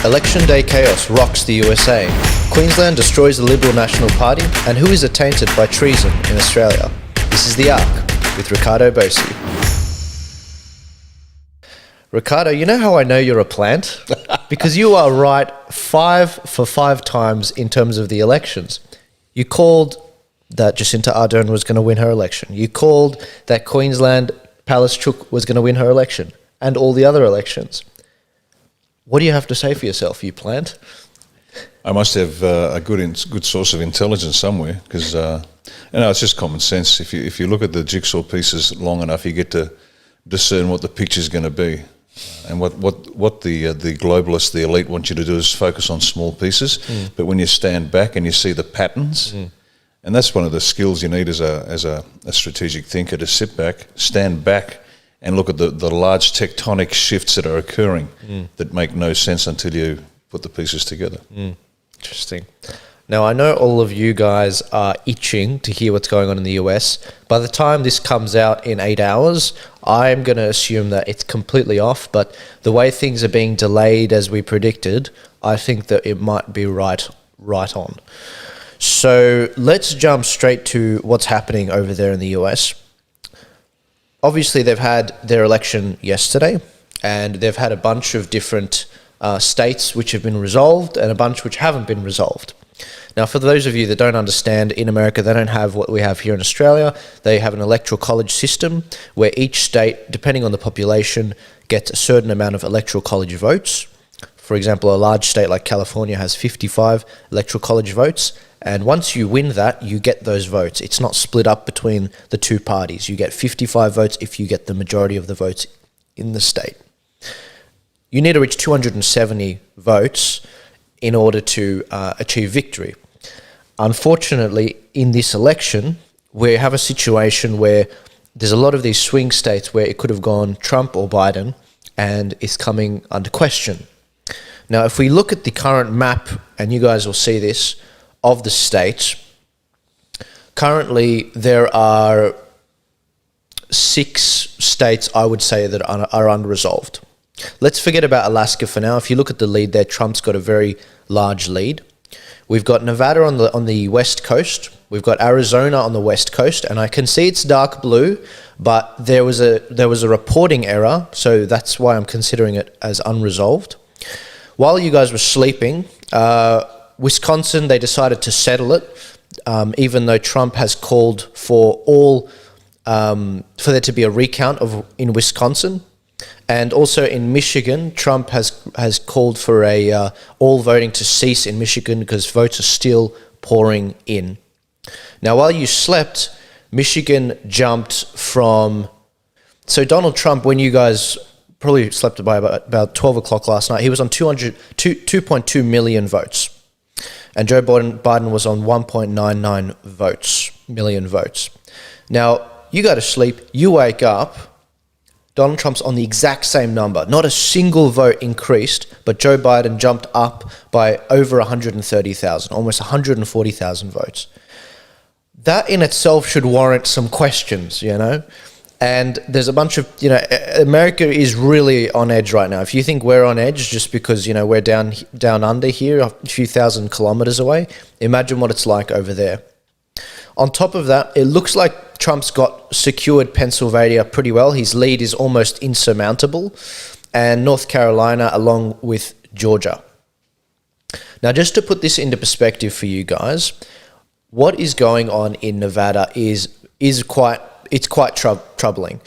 Election Day Chaos rocks the USA. Queensland destroys the Liberal National Party, and who is attainted by treason in Australia? This is The ARC with Riccardo Bosi. Riccardo, you know how I know you're a plant? Because you are right 5 for 5 times in terms of the elections. You called that Jacinta Ardern was going to win her election. You called that Queensland Pallas-Chook was going to win her election, and all the other elections. What do you have to say for yourself, you plant? I must have a good source of intelligence somewhere, because it's just common sense. If you look at the jigsaw pieces long enough, you get to discern what the picture's going to be. And what the globalists, the elite, want you to do is focus on small pieces. But when you stand back and you see the patterns, and that's one of the skills you need as a strategic thinker, to sit back, stand back, and look at the large tectonic shifts that are occurring that make no sense until you put the pieces together. Interesting. Now, I know all of you guys are itching to hear what's going on in the US. By the time this comes out in 8 hours, I'm going to assume that it's completely off, but the way things are being delayed as we predicted, I think that it might be right on. So let's jump straight to what's happening over there in the US. Obviously, they've had their election yesterday, and they've had a bunch of different states which have been resolved and a bunch which haven't been resolved. Now, for those of you that don't understand, in America, they don't have what we have here in Australia. They have an electoral college system where each state, depending on the population, gets a certain amount of electoral college votes. For example, a large state like California has 55 electoral college votes. And once you win that, you get those votes. It's not split up between the two parties. You get 55 votes if you get the majority of the votes in the state. You need to reach 270 votes in order to achieve victory. Unfortunately, in this election, we have a situation where there's a lot of these swing states where it could have gone Trump or Biden, and it's coming under question. Now, if we look at the current map, and you guys will see this, of the states, currently there are 6 states, I would say, that are unresolved. Let's forget about Alaska for now. If you look at the lead there, Trump's got a very large lead. We've got Nevada on the west coast. We've got Arizona on the west coast, and I can see it's dark blue, but there was a reporting error, so that's why I'm considering it as unresolved. While you guys were sleeping, Wisconsin, they decided to settle it, even though Trump has called for for there to be a recount in Wisconsin. And also in Michigan, Trump has called for all voting to cease in Michigan because votes are still pouring in. Now, while you slept, Michigan jumped from... So Donald Trump, when you guys probably slept by about 12 o'clock last night, he was on 2.2 million votes. And Joe Biden was on 1.99 million votes. Now, you go to sleep, you wake up, Donald Trump's on the exact same number. Not a single vote increased, but Joe Biden jumped up by over 130,000, almost 140,000 votes. That in itself should warrant some questions, And there's a bunch of, America is really on edge right now. If you think we're on edge just because, we're down under here, a few thousand kilometers away, imagine what it's like over there. On top of that, it looks like Trump's got secured Pennsylvania pretty well. His lead is almost insurmountable, and North Carolina along with Georgia. Now, just to put this into perspective for you guys, what is going on in Nevada is quite troubling.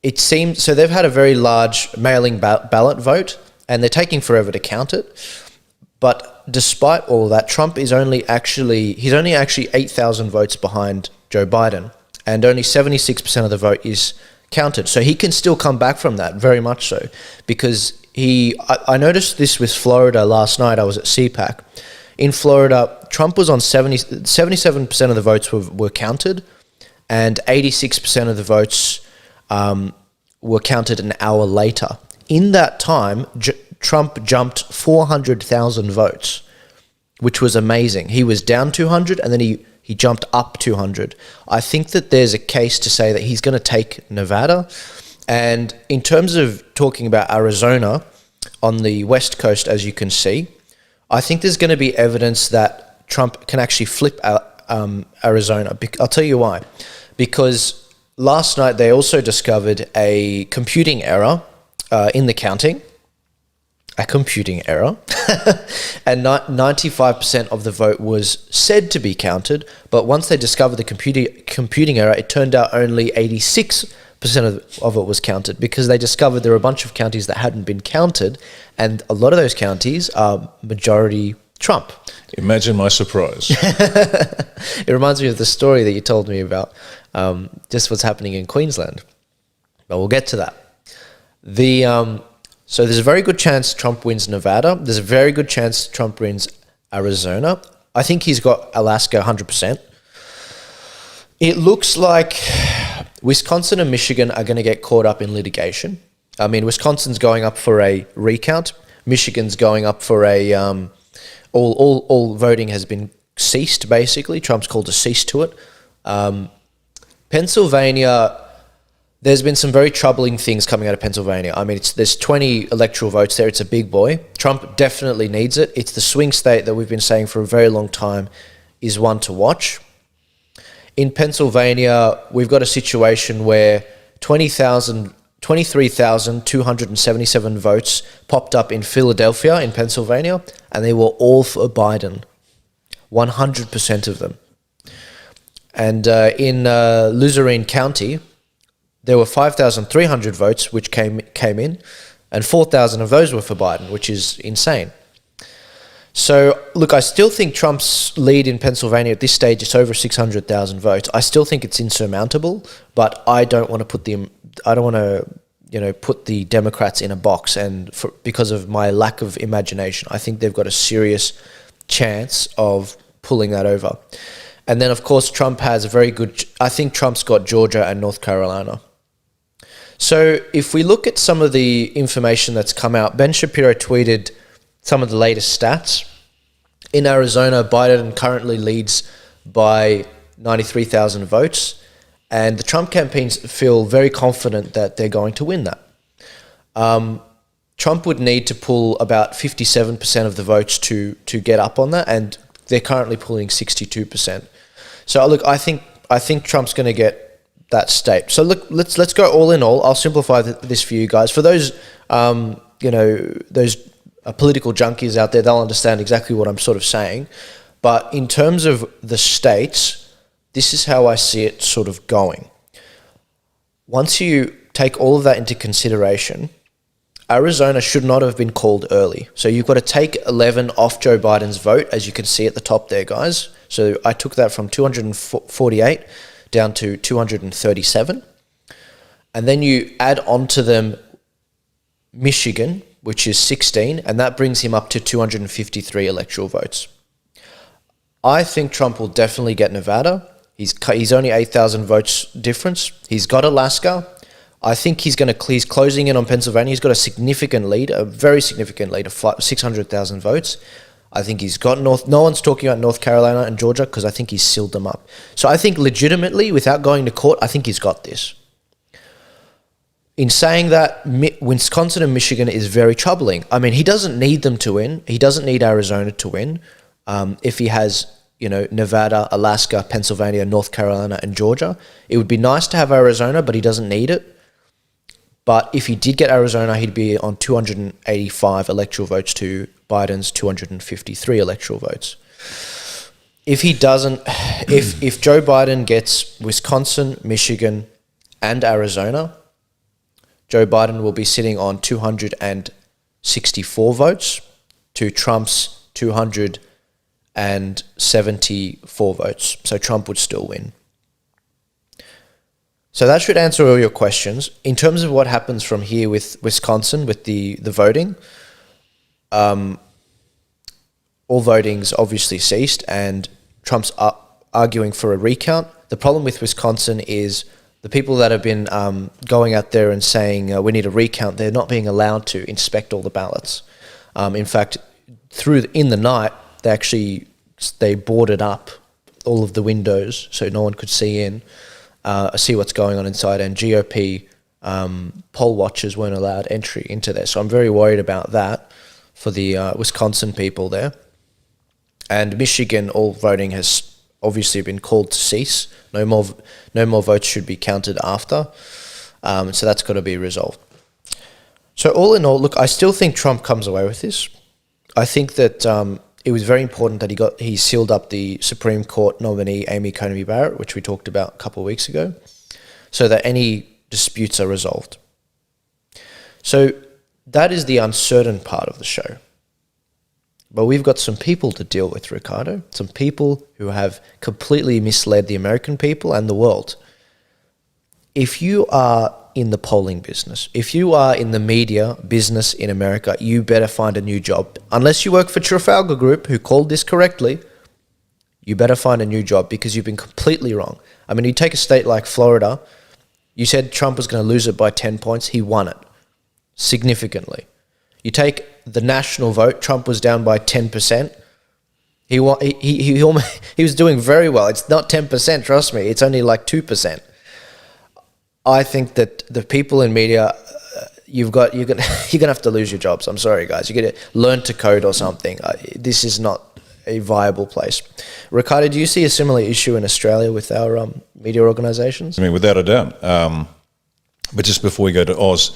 It seems so they've had a very large mailing ballot vote, and they're taking forever to count it. But despite all that, Trump is only actually 8,000 votes behind Joe Biden, and only 76% of the vote is counted. So he can still come back from that, very much so, because I noticed this with Florida last night. I was at CPAC. In Florida, Trump was on 77% of the votes were counted, and 86% of the votes were counted an hour later. In that time, Trump jumped 400,000 votes, which was amazing. He was down 200, and then he jumped up 200. I think that there's a case to say that he's going to take Nevada. And in terms of talking about Arizona, on the West Coast, as you can see. I think there's going to be evidence that Trump can actually flip Arizona. I'll tell you why. Because last night they also discovered a computing error in the counting. A computing error. And 95% of the vote was said to be counted, but once they discovered the computing error, it turned out only 86% of it was counted, because they discovered there were a bunch of counties that hadn't been counted, and a lot of those counties are majority Trump. Imagine my surprise. It reminds me of the story that you told me about just what's happening in Queensland. But we'll get to that. So there's a very good chance Trump wins Nevada. There's a very good chance Trump wins Arizona. I think he's got Alaska 100%. It looks like Wisconsin and Michigan are going to get caught up in litigation. I mean, Wisconsin's going up for a recount. Michigan's going up for a all voting has been ceased, basically. Trump's called a cease to it. Pennsylvania, there's been some very troubling things coming out of Pennsylvania. I mean, there's 20 electoral votes there. It's a big boy. Trump definitely needs it. It's the swing state that we've been saying for a very long time is one to watch. In Pennsylvania, we've got a situation where 23,277 votes popped up in Philadelphia in Pennsylvania, and they were all for Biden. 100% of them. And in Luzerne County, there were 5,300 votes which came in, and 4,000 of those were for Biden, which is insane. So, look, I still think Trump's lead in Pennsylvania at this stage is over 600,000 votes. I still think it's insurmountable, but I don't want to put the Democrats in a box, and because of my lack of imagination, I think they've got a serious chance of pulling that over. And then, of course, Trump has a very good... I think Trump's got Georgia and North Carolina. So if we look at some of the information that's come out, Ben Shapiro tweeted some of the latest stats. In Arizona, Biden currently leads by 93,000 votes, and the Trump campaigns feel very confident that they're going to win that. Trump would need to pull about 57% of the votes to get up on that, and they're currently pulling 62%. So look, I think Trump's going to get that state. So look, let's go all in all. I'll simplify this for you guys. For those those political junkies out there, they'll understand exactly what I'm sort of saying. But in terms of the states, this is how I see it sort of going. Once you take all of that into consideration, Arizona should not have been called early. So you've got to take 11 off Joe Biden's vote, as you can see at the top there, guys. So I took that from 248 down to 237. And then you add on to them Michigan, which is 16, and that brings him up to 253 electoral votes. I think Trump will definitely get Nevada. He's only 8,000 votes difference. He's got Alaska. I think he's closing in on Pennsylvania. He's got a significant lead, a very significant lead of 600,000 votes. I think he's got no one's talking about North Carolina and Georgia because I think he's sealed them up. So I think legitimately, without going to court, I think he's got this. In saying that, Wisconsin and Michigan is very troubling. I mean, he doesn't need them to win. He doesn't need Arizona to win. If he has, Nevada, Alaska, Pennsylvania, North Carolina, and Georgia, it would be nice to have Arizona, but he doesn't need it. But if he did get Arizona, he'd be on 285 electoral votes to Biden's 253 electoral votes. If he doesn't, if Joe Biden gets Wisconsin, Michigan, and Arizona, Joe Biden will be sitting on 264 votes to Trump's 274 votes. So Trump would still win. So that should answer all your questions. In terms of what happens from here with Wisconsin, with the voting, all voting's obviously ceased and Trump's arguing for a recount. The problem with Wisconsin is the people that have been going out there and saying we need a recount, they're not being allowed to inspect all the ballots. In fact, in the night, they boarded up all of the windows so no one could see what's going on inside, and GOP poll watchers weren't allowed entry into there. So I'm very worried about that for the Wisconsin people there. And Michigan, all voting has obviously been called to cease. No more votes should be counted after. So that's got to be resolved. So all in all, look, I still think Trump comes away with this. I think that it was very important that he sealed up the Supreme Court nominee Amy Coney Barrett, which we talked about a couple of weeks ago, so that any disputes are resolved. So that is the uncertain part of the show. But we've got some people to deal with, Riccardo. Some people who have completely misled the American people and the world. If you are in the polling business, if you are in the media business in America, you better find a new job. Unless you work for Trafalgar Group, who called this correctly, you better find a new job because you've been completely wrong. I mean, you take a state like Florida, you said Trump was going to lose it by 10 points. He won it significantly. You take the national vote, Trump was down by 10%. He was doing very well. It's not 10%, trust me. It's only like 2%. I think that the people in media, you're gonna have to lose your jobs. I'm sorry, guys. You're gonna learn to code or something. This is not a viable place. Riccardo, do you see a similar issue in Australia with our media organisations? I mean, without a doubt. But just before we go to Oz,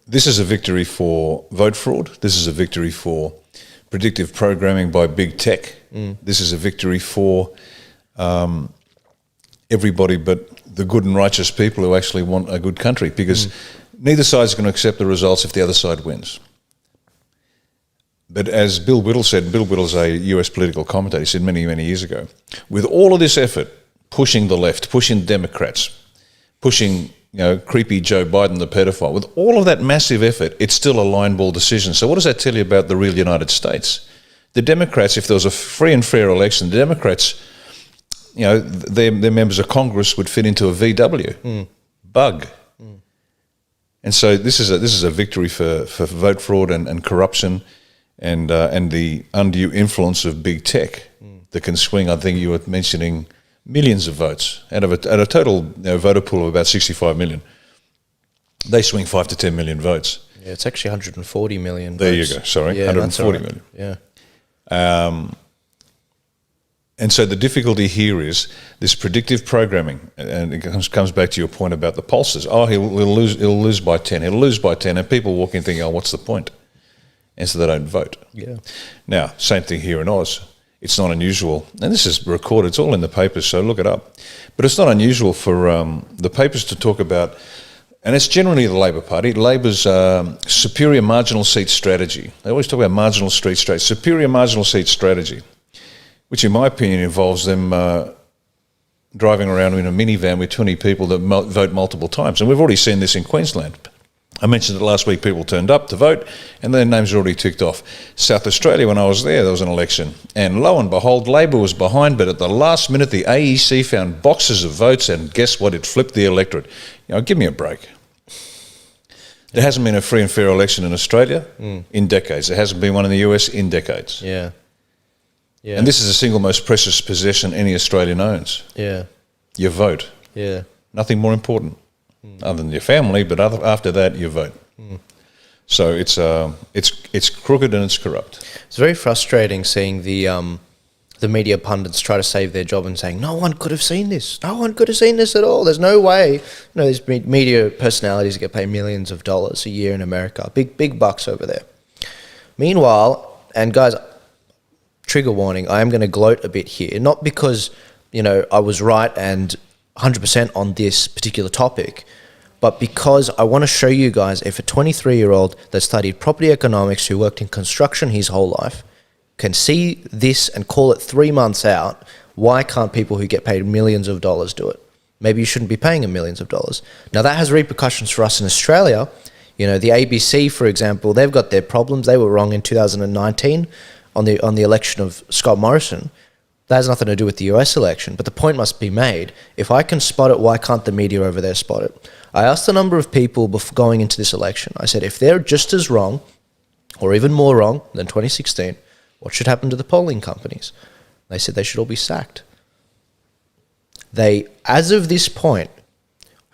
this is a victory for vote fraud. This is a victory for predictive programming by big tech. This is a victory for everybody but the good and righteous people who actually want a good country, because neither side is going to accept the results if the other side wins. But as Bill Whittle said, Bill Whittle's a US political commentator, he said many, many years ago, with all of this effort, pushing the left, pushing Democrats, pushing creepy Joe Biden, the pedophile, with all of that massive effort, it's still a line ball decision. So what does that tell you about the real United States? The Democrats, if there was a free and fair election, the Democrats, their members of Congress would fit into a VW bug. And so this is a victory for vote fraud and corruption and the undue influence of big tech that can swing. I think you were mentioning millions of votes out of a total voter pool of about 65 million. They swing 5 to 10 million votes. Yeah, it's actually 140 million. There votes. you go. Sorry, yeah, 140 million. Yeah. And so the difficulty here is this predictive programming, and it comes back to your point about the pollsters. Oh, he'll lose by 10. He'll lose by 10, and people walk in thinking, oh, what's the point? And so they don't vote. Yeah. Now, same thing here in Oz. It's not unusual, and this is recorded. It's all in the papers, so look it up. But it's not unusual for the papers to talk about, and it's generally the Labor Party, Labor's superior marginal seat strategy. They always talk about marginal seat strategy, superior marginal seat strategy, which in my opinion involves them driving around in a minivan with 20 people that vote multiple times. And we've already seen this in Queensland. I mentioned that last week people turned up to vote and their names are already ticked off. South Australia, when I was there was an election. And lo and behold, Labor was behind, but at the last minute the AEC found boxes of votes and guess what? It flipped the electorate. Give me a break. There hasn't been a free and fair election in Australia in decades. There hasn't been one in the US in decades. Yeah. Yeah. And this is the single most precious possession any Australian owns. Yeah. Your vote. Yeah. Nothing more important other than your family, but after that, your vote. So it's crooked and it's corrupt. It's very frustrating seeing the media pundits try to save their job and saying, no one could have seen this. No one could have seen this at all. There's no way. These media personalities get paid millions of dollars a year in America. Big bucks over there. Meanwhile, and guys, trigger warning, I am going to gloat a bit here. Not because, I was right and 100% on this particular topic, but because I want to show you guys if a 23-year-old that studied property economics who worked in construction his whole life can see this and call it 3 months out, why can't people who get paid millions of dollars do it? Maybe you shouldn't be paying them millions of dollars. Now that has repercussions for us in Australia. The ABC, for example, they've got their problems. They were wrong in 2019 on the election of Scott Morrison. That has nothing to do with the US election, but the point must be made. If I can spot it, why can't the media over there spot it? I asked a number of people before going into this election. I said, if they're just as wrong, or even more wrong than 2016, what should happen to the polling companies? They said they should all be sacked. They, as of this point,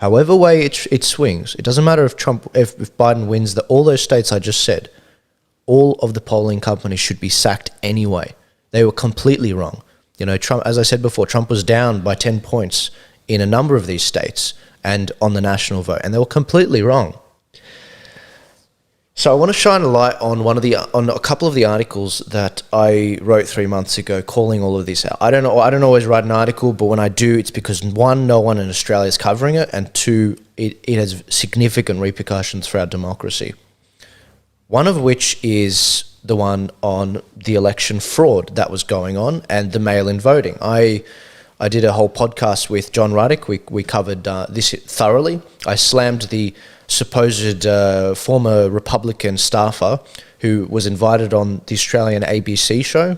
However way it swings, it doesn't matter if if Biden wins all those states I just said, all of the polling companies should be sacked anyway. They were completely wrong. You know, Trump, as I said before, Trump was down by 10 points in a number of these states and on the national vote, and they were completely wrong. So I want to shine a light on on a couple of the articles that I wrote 3 months ago, calling all of this out. I don't always write an article, but when I do, it's because one, no one in Australia is covering it, and two, it has significant repercussions for our democracy. One of which is the one on the election fraud that was going on and the mail-in voting. I did a whole podcast with John Ruddick. We covered this thoroughly. I slammed the supposed former Republican staffer who was invited on the Australian ABC show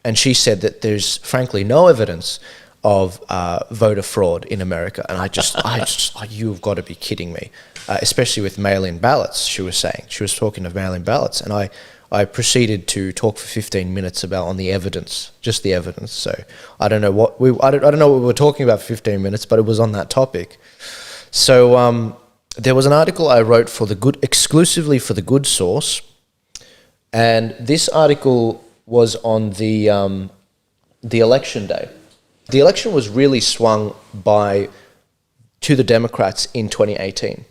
and she said that there's frankly no evidence of voter fraud in America. And I just, you've got to be kidding me. Especially with mail-in ballots, she was saying. She was talking of mail-in ballots. And I proceeded to talk for 15 minutes on the evidence, just the evidence. So I don't know what we were talking about for 15 minutes, but it was on that topic. So there was an article I wrote exclusively for the Good Source, and this article was on the election day. The election was really swung to the Democrats in 2018.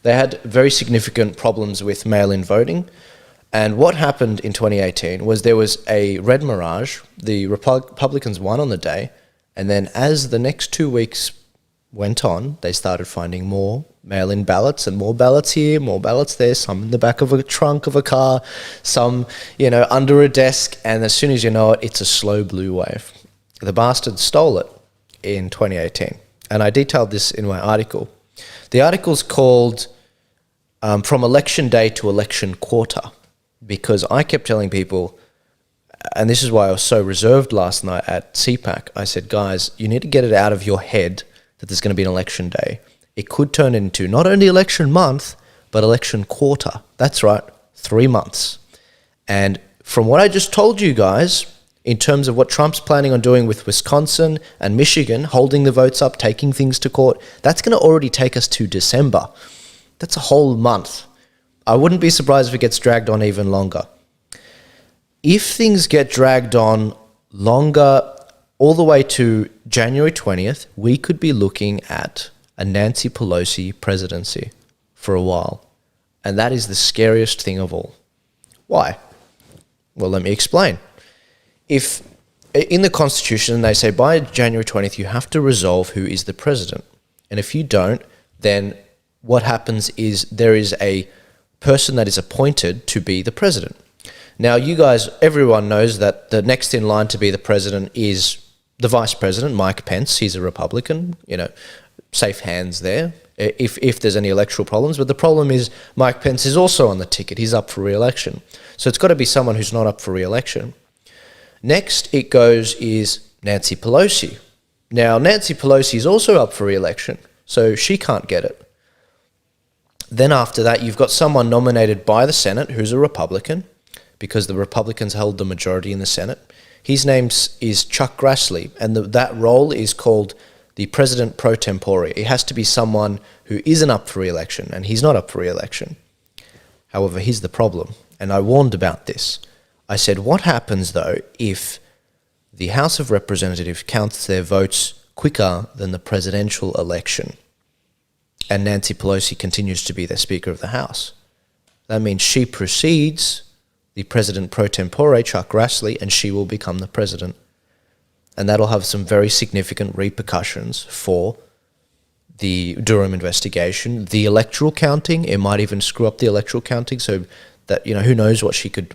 They had very significant problems with mail-in voting. And what happened in 2018 was there was a red mirage. The Republicans won on the day. And then as the next 2 weeks went on, they started finding more mail-in ballots and more ballots here, more ballots there, some in the back of a trunk of a car, some, under a desk. And as soon as you know it, it's a slow blue wave. The bastards stole it in 2018. And I detailed this in my article. The article's called From Election Day to Election Quarter, because I kept telling people, and this is why I was so reserved last night at CPAC, I said, guys, you need to get it out of your head that there's going to be an election day. It could turn into not only election month, but election quarter. That's right, 3 months. And from what I just told you guys, in terms of what Trump's planning on doing with Wisconsin and Michigan, holding the votes up, taking things to court, that's going to already take us to December. That's a whole month. I wouldn't be surprised if it gets dragged on even longer. If things get dragged on longer, all the way to January 20th, we could be looking at a Nancy Pelosi presidency for a while. And that is the scariest thing of all. Why? Well, let me explain. If in the Constitution they say by January 20th you have to resolve who is the president, and if you don't, then what happens is there is a person that is appointed to be the president. Now, you guys, everyone knows that the next in line to be the president is the vice president, Mike Pence. He's a Republican, safe hands there if there's any electoral problems. But the problem is Mike Pence is also on the ticket. He's up for re-election. So it's got to be someone who's not up for re-election. Next it goes is Nancy Pelosi. Now, Nancy Pelosi is also up for re-election, so she can't get it. Then after that, you've got someone nominated by the Senate who's a Republican, because the Republicans held the majority in the Senate. His name is Chuck Grassley, and that role is called the President pro tempore. It has to be someone who isn't up for re-election, and he's not up for re-election. However, here's the problem, and I warned about this. I said, what happens, though, if the House of Representatives counts their votes quicker than the presidential election and Nancy Pelosi continues to be the Speaker of the House? That means she precedes the President pro tempore, Chuck Grassley, and she will become the president. And that'll have some very significant repercussions for the Durham investigation, the electoral counting. It might even screw up the electoral counting, so that, who knows what she could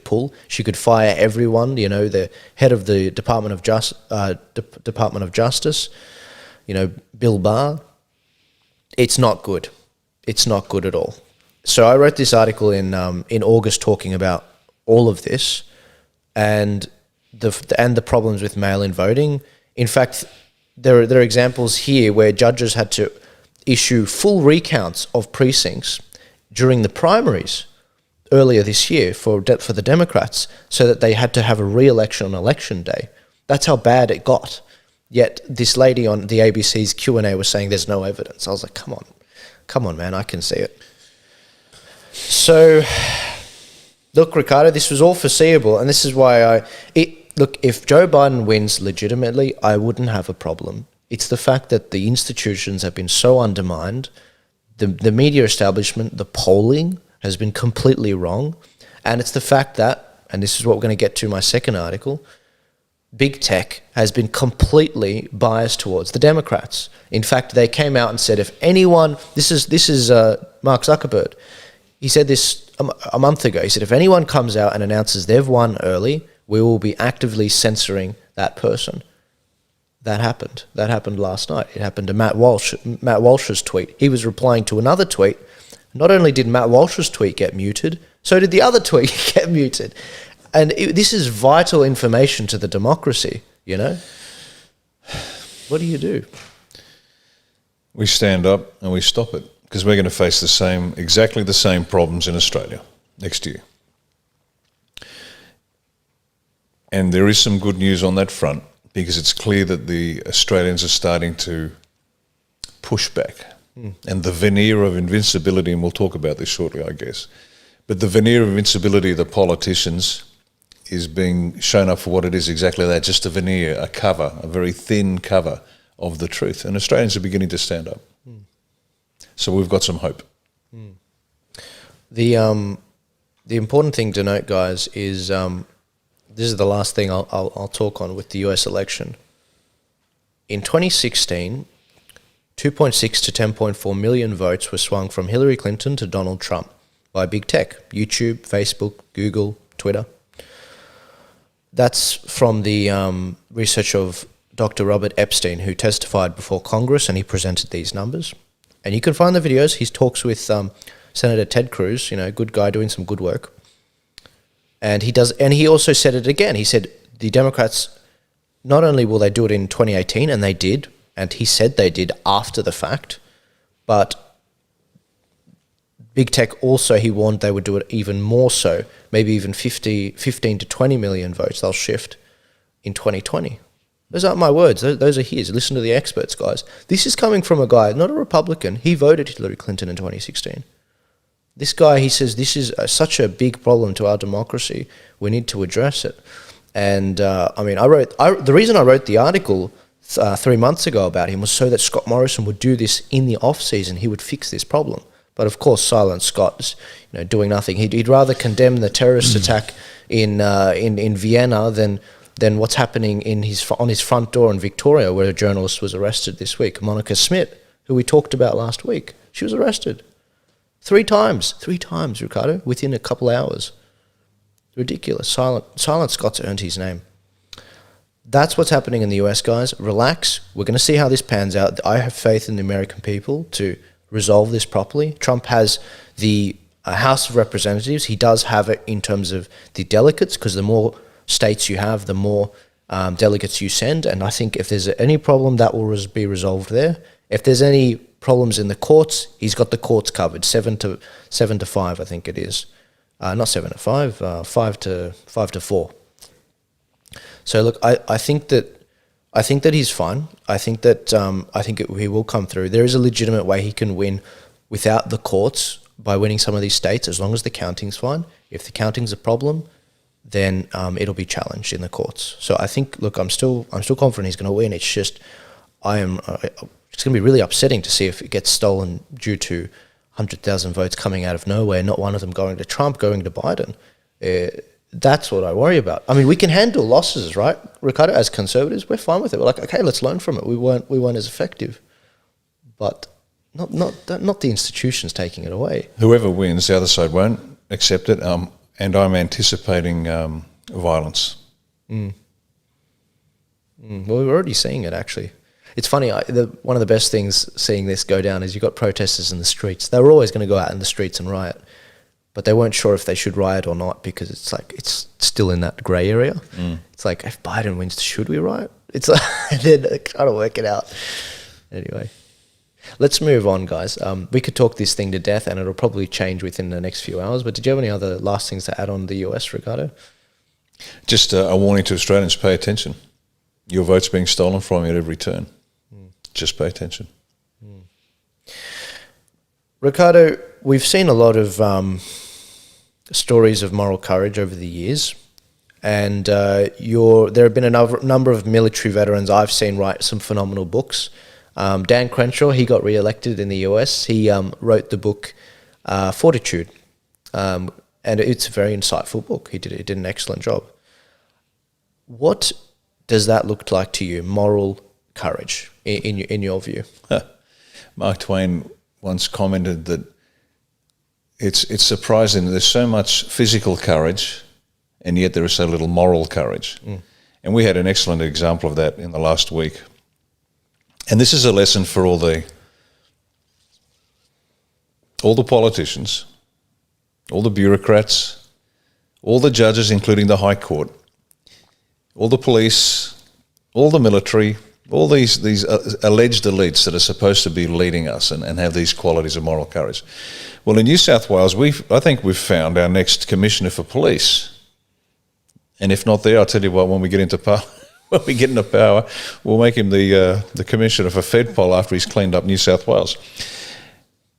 pull. She could fire everyone, the head of the Department of Justice, Bill Barr. It's not good. It's not good at all. So I wrote this article in August talking about all of this and the problems with mail-in voting. In fact, there are examples here where judges had to issue full recounts of precincts during the primaries earlier this year for the Democrats, so that they had to have a re-election on election day. That's how bad it got. Yet this lady on the ABC's Q&A was saying there's no evidence. I was like, come on, man, I can see it. So, look, Riccardo, this was all foreseeable, and this is why look, if Joe Biden wins legitimately, I wouldn't have a problem. It's the fact that the institutions have been so undermined, the media establishment, the polling has been completely wrong, and it's the fact that, and this is what we're going to get to in my second article, big tech has been completely biased towards the Democrats. In fact, they came out and said, if anyone, this is Mark Zuckerberg, he said this a month ago. He said, if anyone comes out and announces they've won early, we will be actively censoring that person. That happened. That happened last night. It happened to Matt Walsh's tweet. He was replying to another tweet. Not only did Matt Walsh's tweet get muted, so did the other tweet get muted. And this is vital information to the democracy, you know? What do? We stand up and we stop it, because we're going to face exactly the same problems in Australia next year. And there is some good news on that front, because it's clear that the Australians are starting to push back. And the veneer of invincibility, and we'll talk about this shortly, I guess, but the veneer of invincibility of the politicians is being shown up for what it is, exactly that, just a veneer, a cover, a very thin cover of the truth. And Australians are beginning to stand up. So we've got some hope. The important thing to note, guys, is this is the last thing I'll talk on with the US election. In 2016, 2.6 to 10.4 million votes were swung from Hillary Clinton to Donald Trump by big tech, YouTube, Facebook, Google, Twitter. That's from the research of Dr. Robert Epstein, who testified before Congress, and he presented these numbers. And you can find the videos. He talks with Senator Ted Cruz, you know, good guy doing some good work. And he also said it again. He said the Democrats, not only will they do it in 2018, and they did, and he said they did after the fact, but big tech also, he warned they would do it even more so, maybe even 15 to 20 million votes they'll shift in 2020. Those aren't my words. Those are his. Listen to the experts, guys. This is coming from a guy, not a Republican. He voted Hillary Clinton in 2016. This guy, he says, this is such a big problem to our democracy. We need to address it. And I mean, the reason I wrote the article 3 months ago about him was so that Scott Morrison would do this in the off season. He would fix this problem. But of course, silent Scott, you know, doing nothing. He'd rather condemn the terrorist attack in Vienna than what's happening on his front door in Victoria, where a journalist was arrested this week. Monica Smith, who we talked about last week, she was arrested 3 times, Riccardo, within a couple hours. Ridiculous. Silent Scott's earned his name. That's what's happening in the US, guys. Relax. We're going to see how this pans out. I have faith in the American people to resolve this properly. Trump has the House of Representatives. He does have it in terms of the delegates, because the more states you have, the more delegates you send. And I think if there's any problem, that will be resolved there. If there's any problems in the courts, he's got the courts covered. 7 to 5, I think it is. Not 7 to 5, 5 to 4. So look, I think that he's fine. I think he will come through. There is a legitimate way he can win without the courts by winning some of these states, as long as the counting's fine. If the counting's a problem, then it'll be challenged in the courts. So I think, look, I'm still confident he's going to win. It's just it's going to be really upsetting to see if it gets stolen due to 100,000 votes coming out of nowhere, not one of them going to Trump, going to Biden. That's what I worry about. I mean, we can handle losses, right, Riccardo? As conservatives, we're fine with it. We're like, okay, let's learn from it. We weren't as effective, but not the institutions taking it away. Whoever wins, the other side won't accept it, and I'm anticipating violence. Well, we're already seeing it, actually. It's funny, one of the best things seeing this go down is you've got protesters in the streets. They were always going to go out in the streets and riot, but they weren't sure if they should riot or not, because it's still in that grey area. It's like, if Biden wins, should we riot? It's like, they're trying to work it out. Anyway, let's move on, guys. We could talk this thing to death, and it'll probably change within the next few hours, but did you have any other last things to add on the US, Riccardo? Just a warning to Australians, pay attention. your vote's being stolen from you at every turn. Just pay attention. Riccardo, we've seen a lot of stories of moral courage over the years, and there have been a number of military veterans I've seen write some phenomenal books. Dan Crenshaw, he got re-elected in the US. He wrote the book Fortitude, and it's a very insightful book. He did an excellent job. What does that look like to you, moral courage, in your view? Mark Twain once commented that it's surprising that there's so much physical courage and yet there is so little moral courage. And we had an excellent example of that in the last week. And this is a lesson for all the politicians, all the bureaucrats, all the judges, including the High Court, all the police, all the military, all these alleged elites that are supposed to be leading us and have these qualities of moral courage. Well, in New South Wales, I think we've found our next commissioner for police. And if not there, I'll tell you what, when we get into power, we'll make him the commissioner for FedPol after he's cleaned up New South Wales.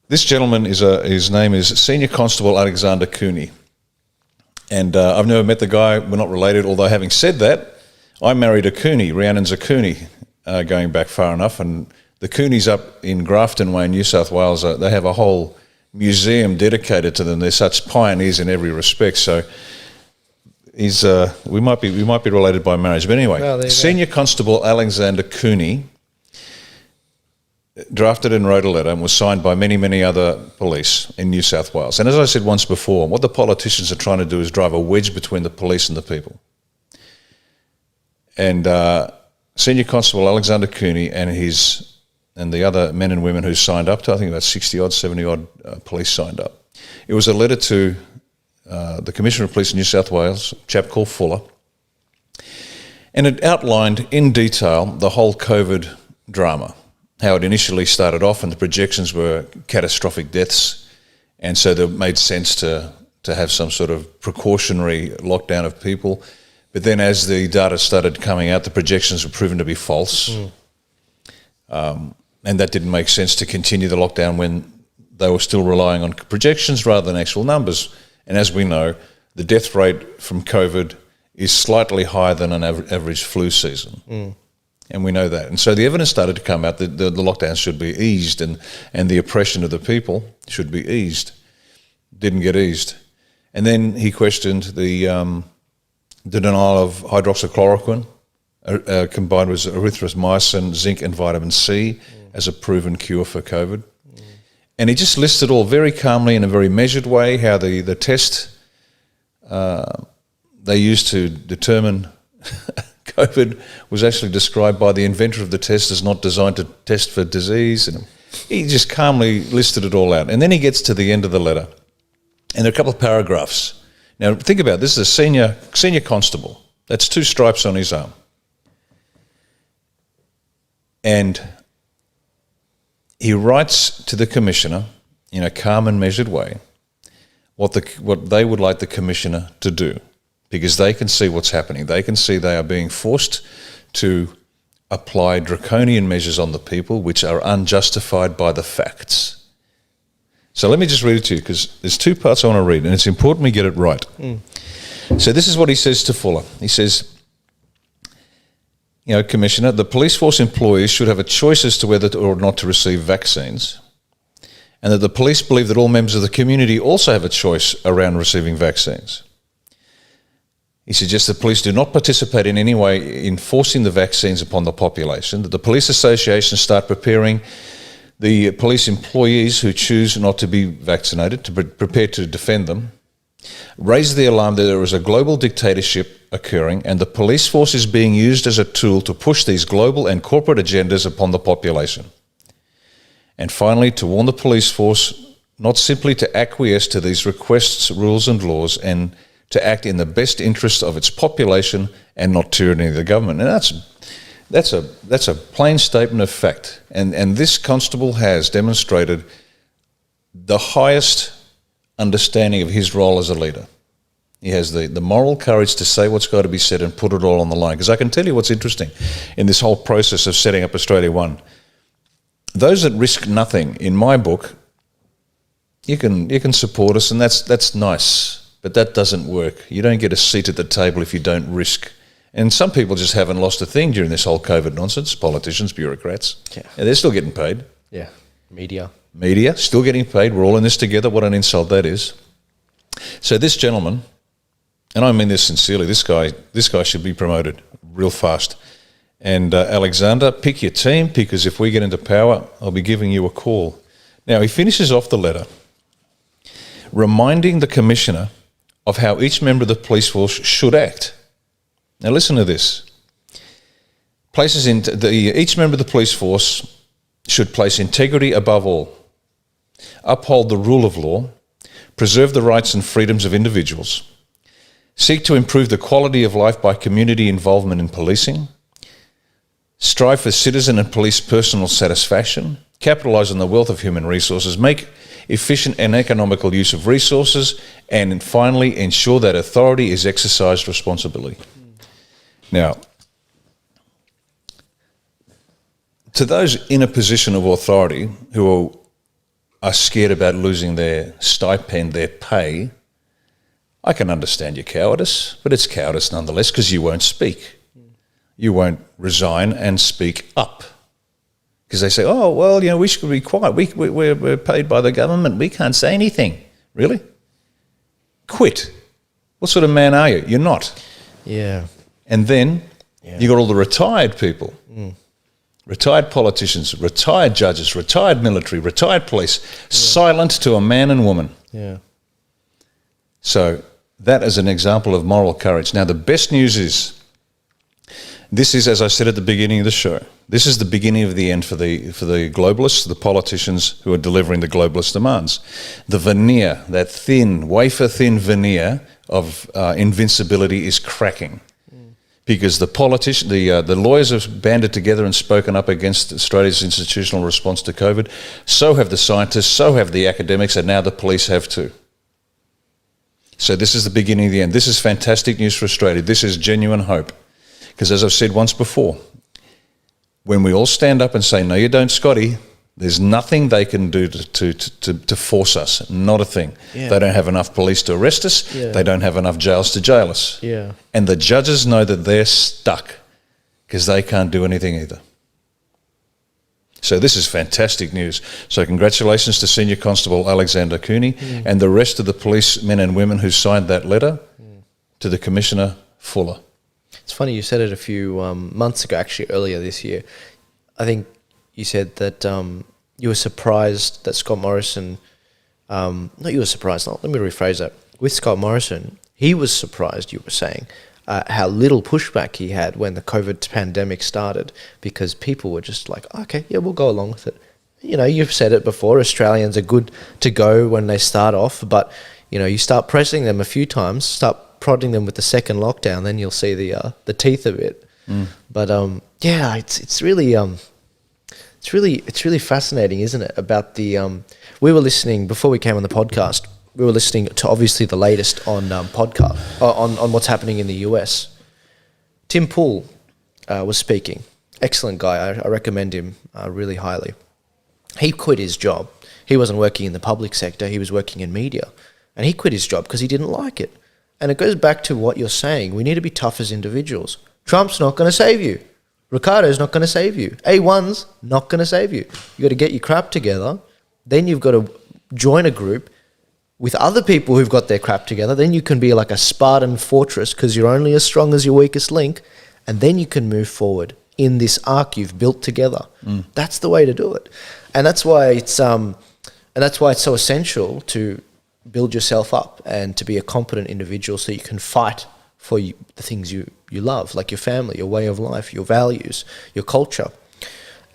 This gentleman his name is Senior Constable Alexander Cooney. And I've never met the guy, we're not related, although having said that, I married a Cooney, Rhiannon's a Cooney, going back far enough, and the Cooneys up in Grafton Way in New South Wales, they have a whole museum dedicated to them. They're such pioneers in every respect, so we might be related by marriage. But anyway, Senior Constable Alexander Cooney drafted and wrote a letter and was signed by many, many other police in New South Wales. And as I said once before, what the politicians are trying to do is drive a wedge between the police and the people. And Senior Constable Alexander Cooney and the other men and women who signed up to, I think about 60-odd, 70-odd police signed up. It was a letter to the Commissioner of Police in New South Wales, a chap called Fuller, and it outlined in detail the whole COVID drama, how it initially started off and the projections were catastrophic deaths, and so it made sense to have some sort of precautionary lockdown of people. But then as the data started coming out, the projections were proven to be false. And that didn't make sense to continue the lockdown when they were still relying on projections rather than actual numbers. And as we know, the death rate from COVID is slightly higher than an average flu season. And we know that. And so the evidence started to come out that the lockdowns should be eased and the oppression of the people should be eased. Didn't get eased. And then he questioned the denial of hydroxychloroquine combined with erythromycin, zinc and vitamin C as a proven cure for COVID. And he just listed all very calmly in a very measured way how the test they used to determine COVID was actually described by the inventor of the test as not designed to test for disease. And he just calmly listed it all out. And then he gets to the end of the letter. And there are a couple of paragraphs. Now, think about it. This is a senior constable. That's 2 stripes on his arm. And he writes to the commissioner in a calm and measured way what they would like the commissioner to do, because they can see what's happening. They can see they are being forced to apply draconian measures on the people which are unjustified by the facts. So let me just read it to you, because there's 2 parts I want to read, and it's important we get it right. So this is what he says to Fuller. He says, Commissioner, the police force employees should have a choice as to whether or not to receive vaccines, and that the police believe that all members of the community also have a choice around receiving vaccines. He suggests that police do not participate in any way in forcing the vaccines upon the population, that the police associations start preparing the police employees who choose not to be vaccinated to prepare to defend them, raise the alarm that there is a global dictatorship occurring and the police force is being used as a tool to push these global and corporate agendas upon the population. And finally, to warn the police force not simply to acquiesce to these requests, rules and laws, and to act in the best interest of its population and not tyranny of the government. And that's a plain statement of fact. And this constable has demonstrated the highest understanding of his role as a leader. He has the moral courage to say what's got to be said and put it all on the line. Because I can tell you what's interesting in this whole process of setting up Australia One. Those that risk nothing, in my book, you can support us, and that's nice, but that doesn't work. You don't get a seat at the table if you don't risk. And some people just haven't lost a thing during this whole COVID nonsense. Politicians, bureaucrats, Yeah. and they're still getting paid. Yeah. Media. Media still getting paid. We're all in this together. What an insult that is. So this gentleman, and I mean this sincerely, this guy should be promoted real fast. And Alexander, pick your team, because if we get into power, I'll be giving you a call. Now, he finishes off the letter reminding the Commissioner of how each member of the police force should act. Now, listen to this. Each member of the police force should place integrity above all, uphold the rule of law, preserve the rights and freedoms of individuals, seek to improve the quality of life by community involvement in policing, strive for citizen and police personal satisfaction, capitalise on the wealth of human resources, make efficient and economical use of resources, and finally ensure that authority is exercised responsibly. Now, to those in a position of authority who are scared about losing their stipend, their pay, I can understand your cowardice, but it's cowardice nonetheless, because you won't speak. You won't resign and speak up. Because they say, oh, well, we should be quiet. We're paid by the government. We can't say anything. Really? Quit. What sort of man are you? You're not. Yeah. And then you got all the retired people, retired politicians, retired judges, retired military, retired police, silent to a man and woman. Yeah. So that is an example of moral courage. Now, the best news is, this is, as I said at the beginning of the show, this is the beginning of the end for the globalists, the politicians who are delivering the globalist demands. The veneer, that thin, wafer-thin veneer of invincibility is cracking. Because the lawyers have banded together and spoken up against Australia's institutional response to COVID. So have the scientists, so have the academics, and now the police have too. So this is the beginning of the end. This is fantastic news for Australia. This is genuine hope. Because as I've said once before, when we all stand up and say, no, you don't, Scotty, there's nothing they can do to force us. Not a thing. Yeah. They don't have enough police to arrest us. Yeah. They don't have enough jails to jail us. Yeah. And the judges know that they're stuck because they can't do anything either. So this is fantastic news. So congratulations to Senior Constable Alexander Cooney and the rest of the policemen and women who signed that letter to the Commissioner Fuller. It's funny, you said it a few months ago, actually earlier this year. I think you said that you were surprised that Scott Morrison, not you were surprised, let me rephrase that. With Scott Morrison, he was surprised, you were saying, how little pushback he had when the COVID pandemic started, because people were just like, okay, yeah, we'll go along with it. You've said it before, Australians are good to go when they start off, but, you start pressing them a few times, start prodding them with the second lockdown, then you'll see the teeth of it. But yeah, it's really fascinating, isn't it? About the we were listening before we came on the podcast. We were listening to obviously the latest on podcast on what's happening in the US. Tim Pool was speaking. Excellent guy. I recommend him really highly. He quit his job. He wasn't working in the public sector. He was working in media, and he quit his job because he didn't like it. And it goes back to what you're saying. We need to be tough as individuals. Trump's not going to save you. Riccardo's not going to save you. A1's not going to save you. You got to get your crap together. Then you've got to join a group with other people who've got their crap together. Then you can be like a Spartan fortress because you're only as strong as your weakest link. And then you can move forward in this arc you've built together. That's the way to do it. And that's why it's so essential to build yourself up and to be a competent individual so you can fight for the things you love, like your family, your way of life, your values, your culture.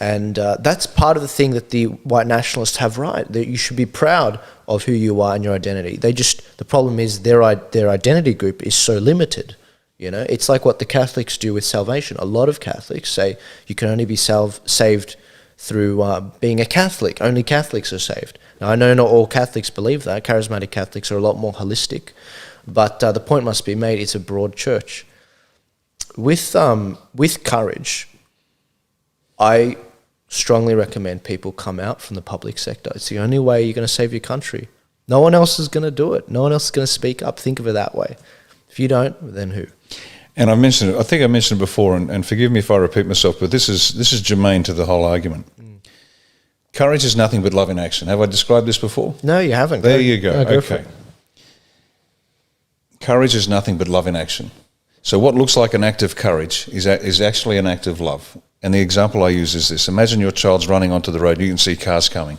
And that's part of the thing that the white nationalists have right, that you should be proud of who you are and your identity. The problem is their identity group is so limited. It's like what the Catholics do with salvation. A lot of Catholics say you can only be saved through being a Catholic. Only Catholics are saved. Now, I know not all Catholics believe that. Charismatic Catholics are a lot more holistic. But the point must be made, it's a broad church. With courage, I strongly recommend people come out from the public sector. It's the only way you're going to save your country. No one else is going to do it. No one else is going to speak up. Think of it that way. If you don't, then who? And I mentioned it. I think I mentioned it before, and forgive me if I repeat myself, but this is germane to the whole argument. Courage is nothing but love in action. Have I described this before? No, you haven't. There you go. No, go for okay. it. Courage is nothing but love in action. So what looks like an act of courage is actually an act of love. And the example I use is this. Imagine your child's running onto the road. You can see cars coming.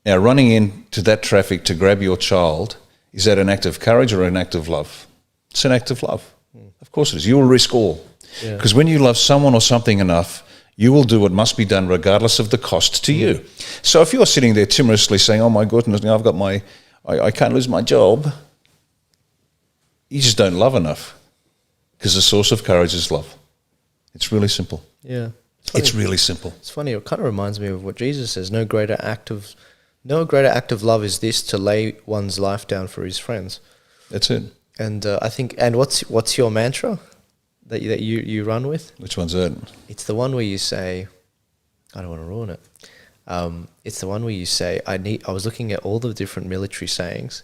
Now, running into that traffic to grab your child, is that an act of courage or an act of love? It's an act of love. Of course it is. You will risk all. Because when you love someone or something enough, you will do what must be done regardless of the cost to you. So if you're sitting there timorously saying, oh my goodness, I've got I can't lose my job, you just don't love enough. Because the source of courage is love. It's really simple. Yeah. It's really simple. It's funny. It kind of reminds me of what Jesus says. No greater act of love is this, to lay one's life down for his friends. That's it. And I think. And what's your mantra that you run with? Which one's that? It's the one where you say, I don't want to ruin it. It's the one where you say, I was looking at all the different military sayings.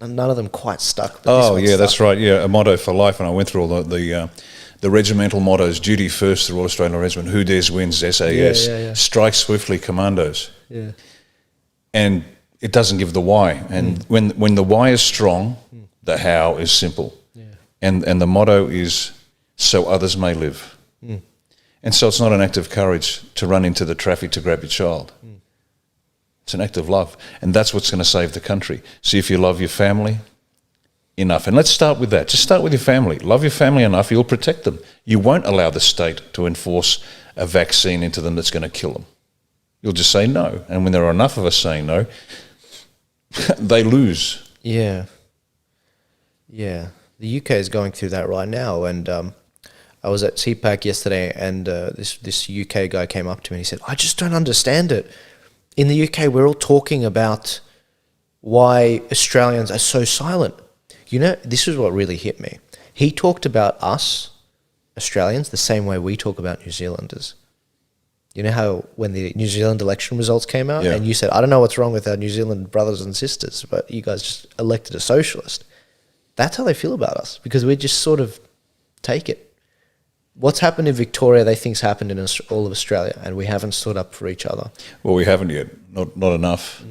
None of them quite stuck. But Oh, yeah, that's right. Yeah, a motto for life. And I went through all the regimental mottos: duty first, the Royal Australian Regiment, who dares wins, SAS, strike swiftly, commandos. Yeah. And it doesn't give the why. And when the why is strong, the how is simple. Yeah. And the motto is, so others may live. And so it's not an act of courage to run into the traffic to grab your child. It's an act of love. And that's what's going to save the country. See if you love your family enough. And let's start with that. Just start with your family. Love your family enough, you'll protect them. You won't allow the state to enforce a vaccine into them that's going to kill them. You'll just say no. And when there are enough of us saying no, they lose. Yeah. Yeah. The UK is going through that right now. And I was at CPAC yesterday, and this UK guy came up to me and he said, I just don't understand it. In the UK, we're all talking about why Australians are so silent. You know, this is what really hit me. He talked about us, Australians, the same way we talk about New Zealanders. You know how when the New Zealand election results came out, and you said, I don't know what's wrong with our New Zealand brothers and sisters, but you guys just elected a socialist. That's how they feel about us, because we just sort of take it. What's happened in Victoria, they think's happened in all of Australia, and we haven't stood up for each other. Well, we haven't yet. Not enough.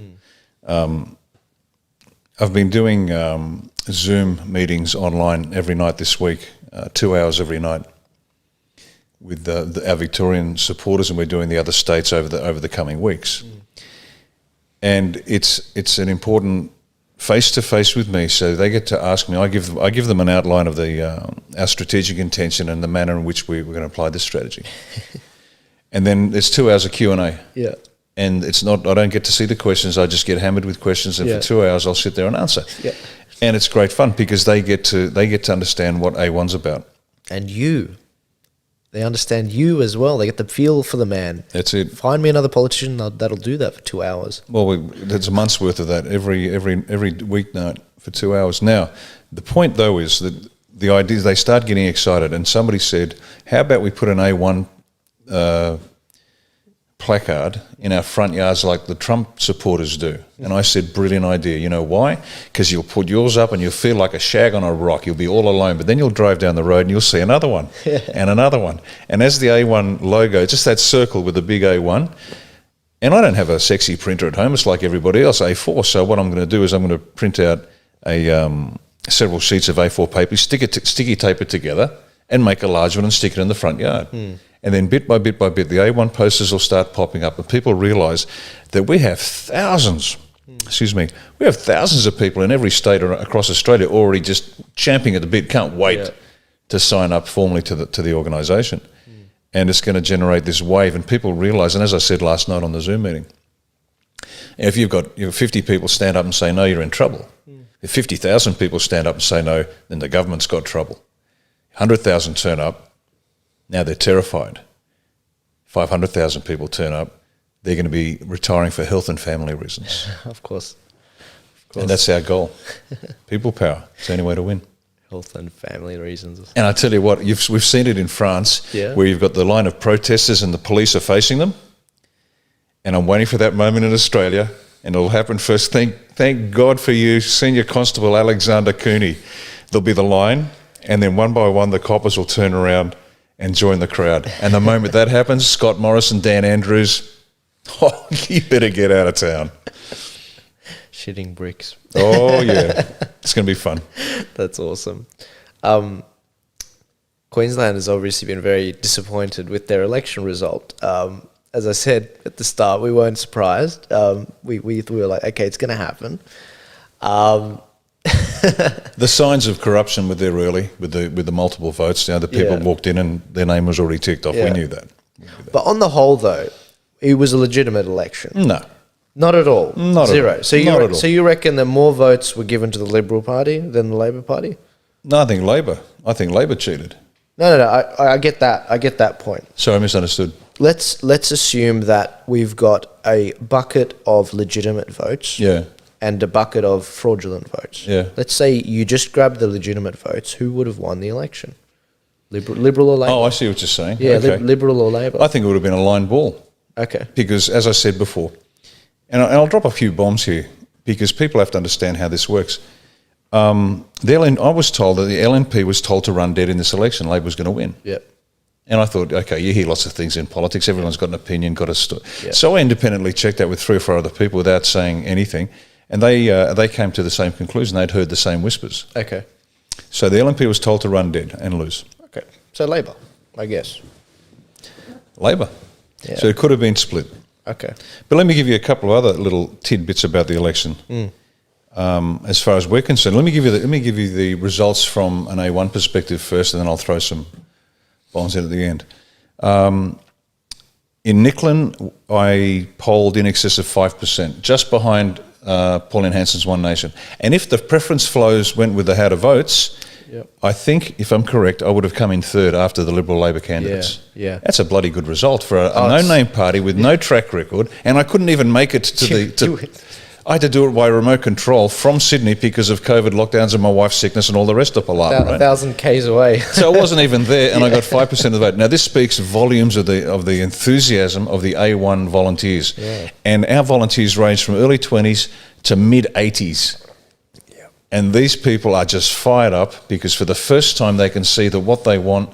I've been doing Zoom meetings online every night this week, 2 hours every night, with our Victorian supporters, and we're doing the other states over the coming weeks. And it's an important face-to-face with me, so they get to ask me. I give them an outline of our strategic intention and the manner in which we're going to apply this strategy. And then there's 2 hours of Q&A. Yeah. And it's not, I don't get to see the questions, I just get hammered with questions, and for 2 hours I'll sit there and answer. Yeah. And it's great fun because they get to understand what A1's about. And they understand you as well. They get the feel for the man. That's it. Find me another politician that'll do that for 2 hours. Well, there's a month's worth of that every weeknight for 2 hours. Now, the point though is that the idea is they start getting excited, and somebody said, how about we put an A1 placard in our front yards like the Trump supporters do? And I said, brilliant idea. You know why? Because you'll put yours up and you'll feel like a shag on a rock. You'll be all alone, but then you'll drive down the road and you'll see another one and another one. And as the A1 logo, just that circle with the big A1, and I don't have a sexy printer at home. It's like everybody else, A4. So what I'm going to do is I'm going to print out several sheets of A4 paper, sticky tape it together, and make a large one and stick it in the front yard. And then bit by bit by bit, the A1 posters will start popping up, and people realise that we have thousands of people in every state across Australia already just champing at the bit, can't wait to sign up formally to the organisation. And it's going to generate this wave, and people realise, and as I said last night on the Zoom meeting, if you've got 50 people stand up and say no, you're in trouble. If 50,000 people stand up and say no, then the government's got trouble. 100,000 turn up, now they're terrified. 500,000 people turn up, they're going to be retiring for health and family reasons. Of course. And that's our goal. People power. It's the only way to win. Health and family reasons. And I tell you what, we've seen it in France, Yeah. where you've got the line of protesters and the police are facing them. And I'm waiting for that moment in Australia, and it'll happen first. Thank God for you, Senior Constable Alexander Cooney. There'll be the line, and then one by one, the coppers will turn around and join the crowd. And the moment that happens, Scott Morrison, Dan Andrews, oh, you better get out of town. Shitting bricks. Oh, yeah. It's going to be fun. That's awesome. Queensland has obviously been very disappointed with their election result. As I said at the start, we weren't surprised. We were like, okay, it's going to happen. The signs of corruption were there early with the multiple votes. You know, the people walked in and their name was already ticked off. Yeah. We knew that. But on the whole, though, it was a legitimate election. No. Not at all. Not Zero. at all. So Not at all. So you reckon that more votes were given to the Liberal Party than the Labor Party? No, I think Labor cheated. No. I get that. I get that point. Sorry, I misunderstood. Let's assume that we've got a bucket of legitimate votes. Yeah. And a bucket of fraudulent votes. Yeah. Let's say you just grabbed the legitimate votes. Who would have won the election? Liberal or Labor? Oh, I see what you're saying. Yeah, Okay. Liberal or Labor. I think it would have been a line ball. Okay. Because, as I said before, and I'll drop a few bombs here, because people have to understand how this works. I was told that the LNP was told to run dead in this election. Labor was going to win. Yep. And I thought, okay, you hear lots of things in politics. Everyone's got an opinion, got a story. Yeah. So I independently checked that with 3 or 4 other people without saying anything. And they came to the same conclusion. They'd heard the same whispers. Okay. So the LNP was told to run dead and lose. Okay. So Labor, I guess. Labor. Yeah. So it could have been split. Okay. But let me give you a couple of other little tidbits about the election. As far as we're concerned, let me give you the results from an A1 perspective first, and then I'll throw some bombs in at the end. In Nicklin, I polled in excess of 5%, just behind Pauline Hanson's One Nation. And if the preference flows went with the how to votes, Yep. I think, if I'm correct, I would have come in third after the Liberal Labor candidates. Yeah. That's a bloody good result for a no-name party with no track record, and I couldn't even make it to I had to do it by remote control from Sydney because of COVID lockdowns and my wife's sickness and all the rest of the palaver. 1,000 Ks away. So I wasn't even there, and I got 5% of the vote. Now this speaks volumes of the enthusiasm of the A1 volunteers, and our volunteers range from early 20s to mid 80s. And these people are just fired up because for the first time they can see that what they want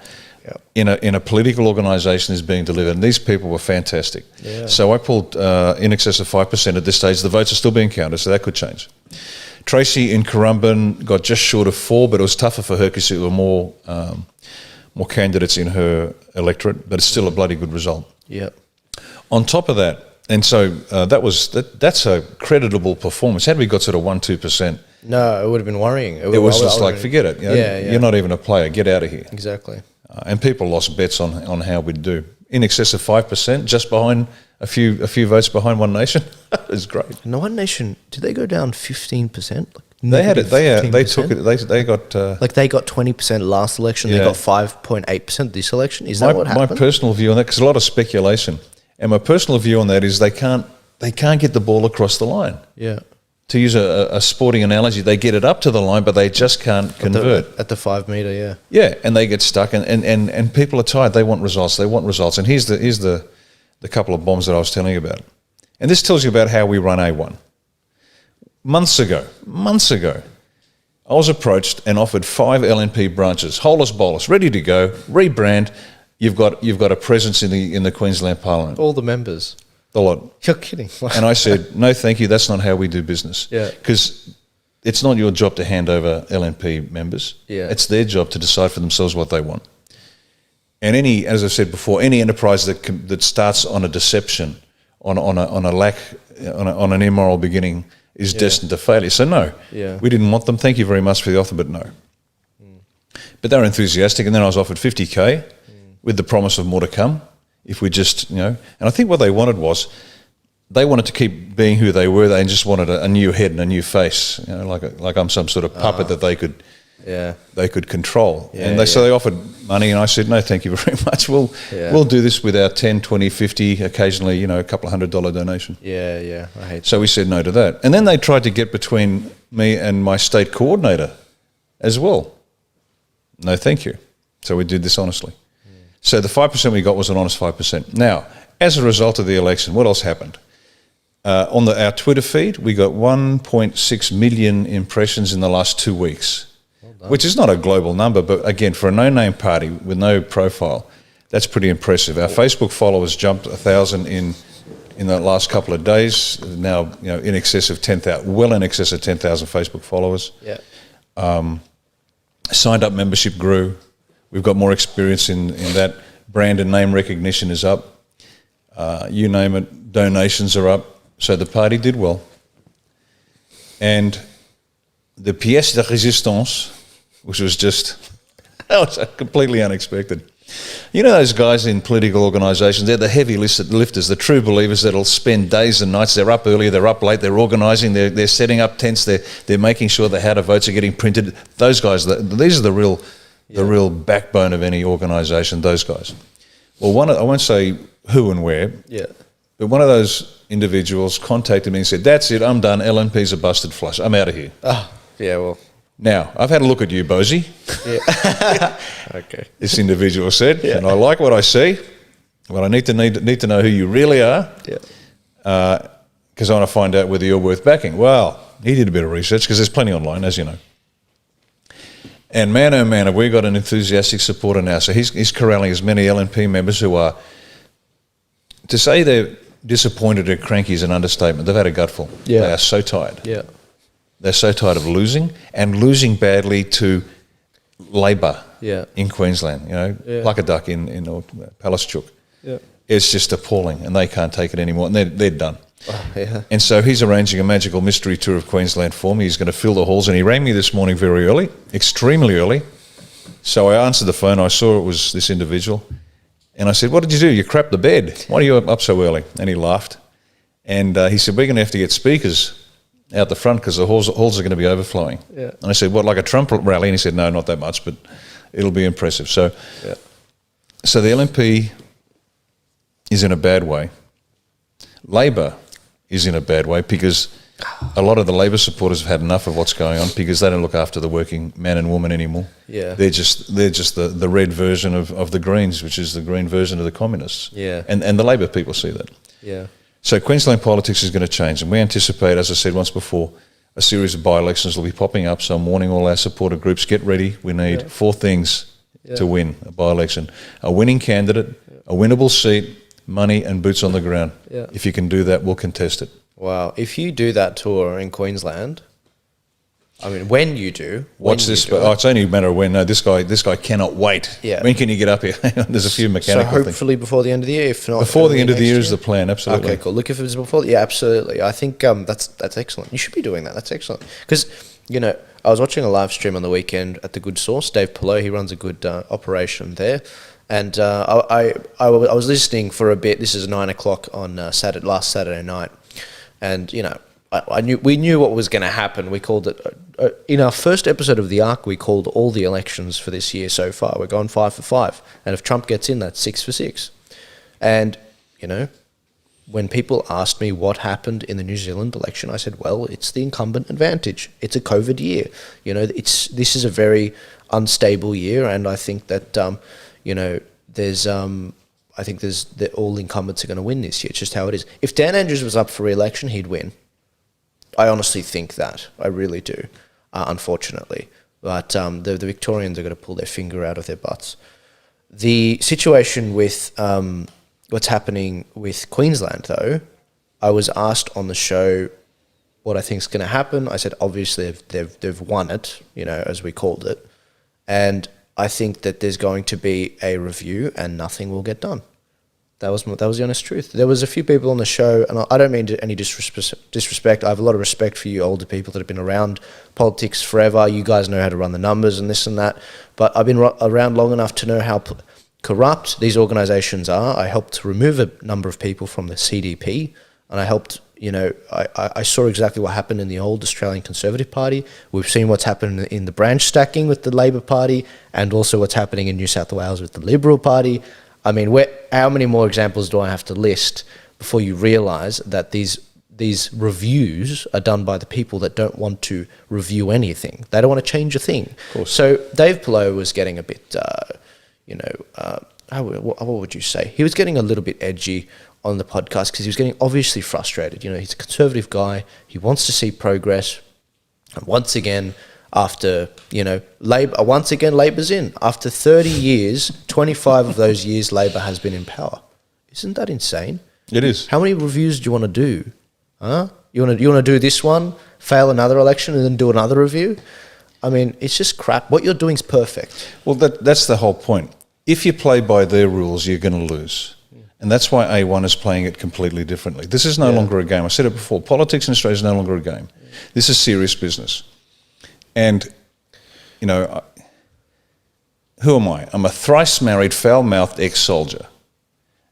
in a political organisation is being delivered. And these people were fantastic. Yeah. So I pulled in excess of 5% at this stage. The votes are still being counted, so that could change. Tracy in Currumbin got just short of 4, but it was tougher for her because there were more candidates in her electorate, but it's still a bloody good result. Yep. On top of that, and so that's a creditable performance. Had we got sort of 1-2%, no, it would have been worrying. It was just like, forget it. You know, you're not even a player. Get out of here. Exactly. And people lost bets on how we'd do. In excess of 5%, just behind a few votes behind One Nation. It's great. And the One Nation, did they go down 15%? They had it. They took it. They got they got 20% last election. They got 5.8% this election. Is that what happened? My personal view on that, because a lot of speculation, and my personal view on that is they can't get the ball across the line. Yeah. To use a sporting analogy, they get it up to the line, but they just can't convert. At the 5 metre, yeah. Yeah, and they get stuck, and people are tired. They want results. And here's the couple of bombs that I was telling you about. And this tells you about how we run A1. Months ago, I was approached and offered 5 LNP branches, holus bolus, ready to go, rebrand. You've got a presence in the Queensland Parliament. All the members. A lot. You're kidding. And I said, no, thank you. That's not how we do business. Yeah. Because it's not your job to hand over LNP members. Yeah. It's their job to decide for themselves what they want. And as I said before, any enterprise that starts on a deception, on an immoral beginning, is destined to failure. So no, we didn't want them. Thank you very much for the offer, but no. But they were enthusiastic, and then I was offered 50K with the promise of more to come. If we just, and I think what they wanted was, they wanted to keep being who they were. They just wanted a new head and a new face, like I'm some sort of puppet that they could Yeah. they could control. Yeah, And so they offered money, and I said, no, thank you very much. We'll do this with our 10, 20, 50, occasionally, a couple of $100 donation. Yeah. I hate So we said no to that. And then they tried to get between me and my state coordinator as well. No, thank you. So we did this honestly. So the 5% we got was an honest 5%. Now, as a result of the election, what else happened? On our Twitter feed, we got 1.6 million impressions in the last 2 weeks, which is not a global number, but again, for a no-name party with no profile, that's pretty impressive. Our Facebook followers jumped 1,000 in the last couple of days. Now, in excess of 10,000, well in excess of 10,000 Facebook followers. Yeah. Signed up membership grew. We've got more experience in that. Brand and name recognition is up. You name it, donations are up. So the party did well. And the pièce de résistance, which was just that was completely unexpected. You know those guys in political organisations, they're the heavy lifters, the true believers that'll spend days and nights. They're up early, they're up late, they're organising, they're setting up tents, they're making sure that how to votes are getting printed. Those guys, these are the real backbone of any organisation, those guys. Well, I won't say who and where, but one of those individuals contacted me and said, that's it, I'm done, LNP's a busted flush, I'm out of here. Oh, yeah, well. Now, I've had a look at you, Bosi. Yeah. Okay. This individual said, and I like what I see, but I need to know who you really are, because I want to find out whether you're worth backing. Well, he did a bit of research, because there's plenty online, as you know. And man, oh man, have we got an enthusiastic supporter now. So he's corralling as many LNP members who are, to say they're disappointed or cranky is an understatement. They've had a gutful. Yeah. They are so tired. Yeah. They're so tired of losing, and losing badly to Labor in Queensland, like a duck in Pallaschook. Yeah. It's just appalling, and they can't take it anymore, and they're done. Oh, yeah. And so he's arranging a magical mystery tour of Queensland for me. He's going to fill the halls, and he rang me this morning very early, extremely early. So I answered the phone. I saw it was this individual, and I said, what did you do? You crapped the bed. Why are you up so early? And he laughed. And he said, we're going to have to get speakers out the front because the halls are going to be overflowing. Yeah. And I said, what, like a Trump rally? And he said, no, not that much, but it'll be impressive. So, so the LNP is in a bad way. Labor is in a bad way because a lot of the Labor supporters have had enough of what's going on because they don't look after the working man and woman anymore. Yeah. They're just the red version of the Greens, which is the green version of the Communists. Yeah. And the Labor people see that. Yeah. So Queensland politics is going to change, and we anticipate, as I said once before, a series of by-elections will be popping up. So I'm warning all our supporter groups, get ready. We need 4 things to win a by-election. A winning candidate, a winnable seat, money and boots on the ground. Yeah. If you can do that, we'll contest it. Wow. If you do that tour in Queensland, I mean, when you do... Watch this. It's only a matter of when. No, this guy cannot wait. Yeah. When can you get up here? There's a few mechanical things. So hopefully before the end of the year, if not... Before the end of the year is the plan, absolutely. Okay, cool. Look, if it was before... Yeah, absolutely. I think that's excellent. You should be doing that. That's excellent. Because, I was watching a live stream on the weekend at The Good Source. Dave Pillow, he runs a good operation there. And I was listening for a bit. This is 9 o'clock on last Saturday night. And, we knew what was going to happen. We called it in our first episode of the ARC. We called all the elections for this year so far. We're going 5 for 5, and if Trump gets in, that's 6 for 6. And when people asked me what happened in the New Zealand election, I said, well, it's the incumbent advantage. It's a COVID year. This is a very unstable year, and I think that there's all incumbents are going to win this year. It's just how it is. If Dan Andrews was up for re-election, he'd win. I honestly think that. I really do, unfortunately. But the Victorians are going to pull their finger out of their butts. The situation with what's happening with Queensland, though, I was asked on the show what I think is going to happen. I said, obviously, they've won it, as we called it. And I think that there's going to be a review and nothing will get done. That was the honest truth. There was a few people on the show, and I don't mean any disrespect. I have a lot of respect for you older people that have been around politics forever. You guys know how to run the numbers and this and that. But I've been around long enough to know how corrupt these organisations are. I helped remove a number of people from the CDP, and I helped I saw exactly what happened in the old Australian Conservative Party. We've seen what's happened in the branch stacking with the Labor Party, and also what's happening in New South Wales with the Liberal Party. I mean, how many more examples do I have to list before you realise that these reviews are done by the people that don't want to review anything. They don't want to change a thing. So Dave Pelot was getting a bit, what would you say? He was getting a little bit edgy on the podcast because he was getting obviously frustrated. He's a conservative guy. He wants to see progress. And once again, after, Labor's in. After 30 years, 25 of those years, Labor has been in power. Isn't that insane? It is. How many reviews do you want to do? Huh? You want to do this one, fail another election, and then do another review? I mean, it's just crap. What you're doing is perfect. Well, that's the whole point. If you play by their rules, you're going to lose. And that's why A1 is playing it completely differently. This is no longer a game. I said it before. Politics in Australia is no longer a game. This is serious business. And, who am I? I'm a thrice married, foul-mouthed ex-soldier.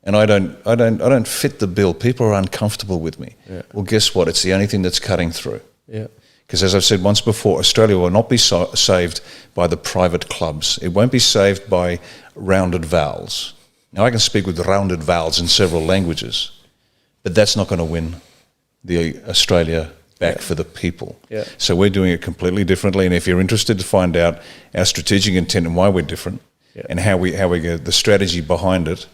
And I don't fit the bill. People are uncomfortable with me. Yeah. Well, guess what? It's the only thing that's cutting through. Yeah. Because as I've said once before, Australia will not be saved by the private clubs. It won't be saved by rounded vowels. Now, I can speak with rounded vowels in several languages, but that's not going to win the Australia back for the people. Yeah. So we're doing it completely differently. And if you're interested to find out our strategic intent and why we're different, and how we get the strategy behind it,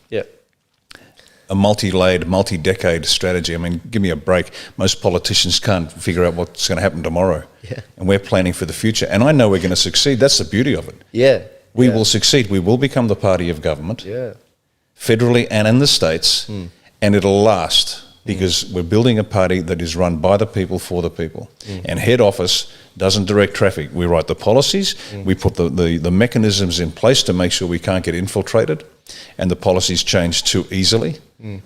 a multi-layered, multi-decade strategy. I mean, give me a break. Most politicians can't figure out what's going to happen tomorrow. Yeah. And we're planning for the future. And I know we're going to succeed. That's the beauty of it. Yeah. We will succeed. We will become the party of government, federally and in the states, and it'll last because we're building a party that is run by the people, for the people. And head office doesn't direct traffic. We write the policies. We put the mechanisms in place to make sure we can't get infiltrated and the policies change too easily.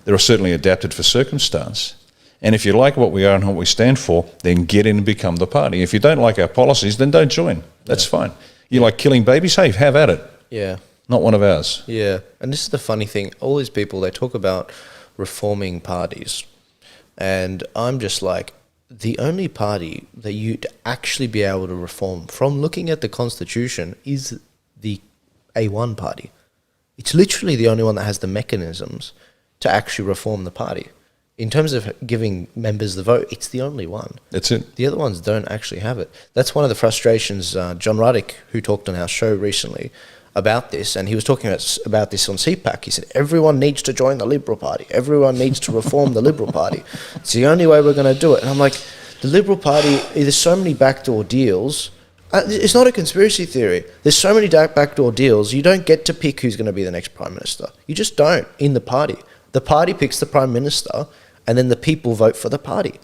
They're certainly adapted for circumstance. And if you like what we are and what we stand for, then get in and become the party. If you don't like our policies, then don't join. That's fine. You like killing babies? Hey, have at it. Yeah. Not one of ours. Yeah. And this is the funny thing. All these people, they talk about reforming parties. And I'm just like, the only party that you'd actually be able to reform from looking at the Constitution is the A1 party. It's literally the only one that has the mechanisms to actually reform the party. In terms of giving members the vote, it's the only one. That's it. The other ones don't actually have it. That's one of the frustrations. John Ruddick, who talked on our show recently about this, and he was talking about this on CPAC. He said, everyone needs to join the Liberal Party. Everyone needs to reform the Liberal Party. It's the only way we're going to do it. And I'm like, the Liberal Party, there's so many backdoor deals. It's not a conspiracy theory. There's so many backdoor deals. You don't get to pick who's going to be the next Prime Minister. You just don't in the party. The party picks the Prime Minister, and then the people vote for the party.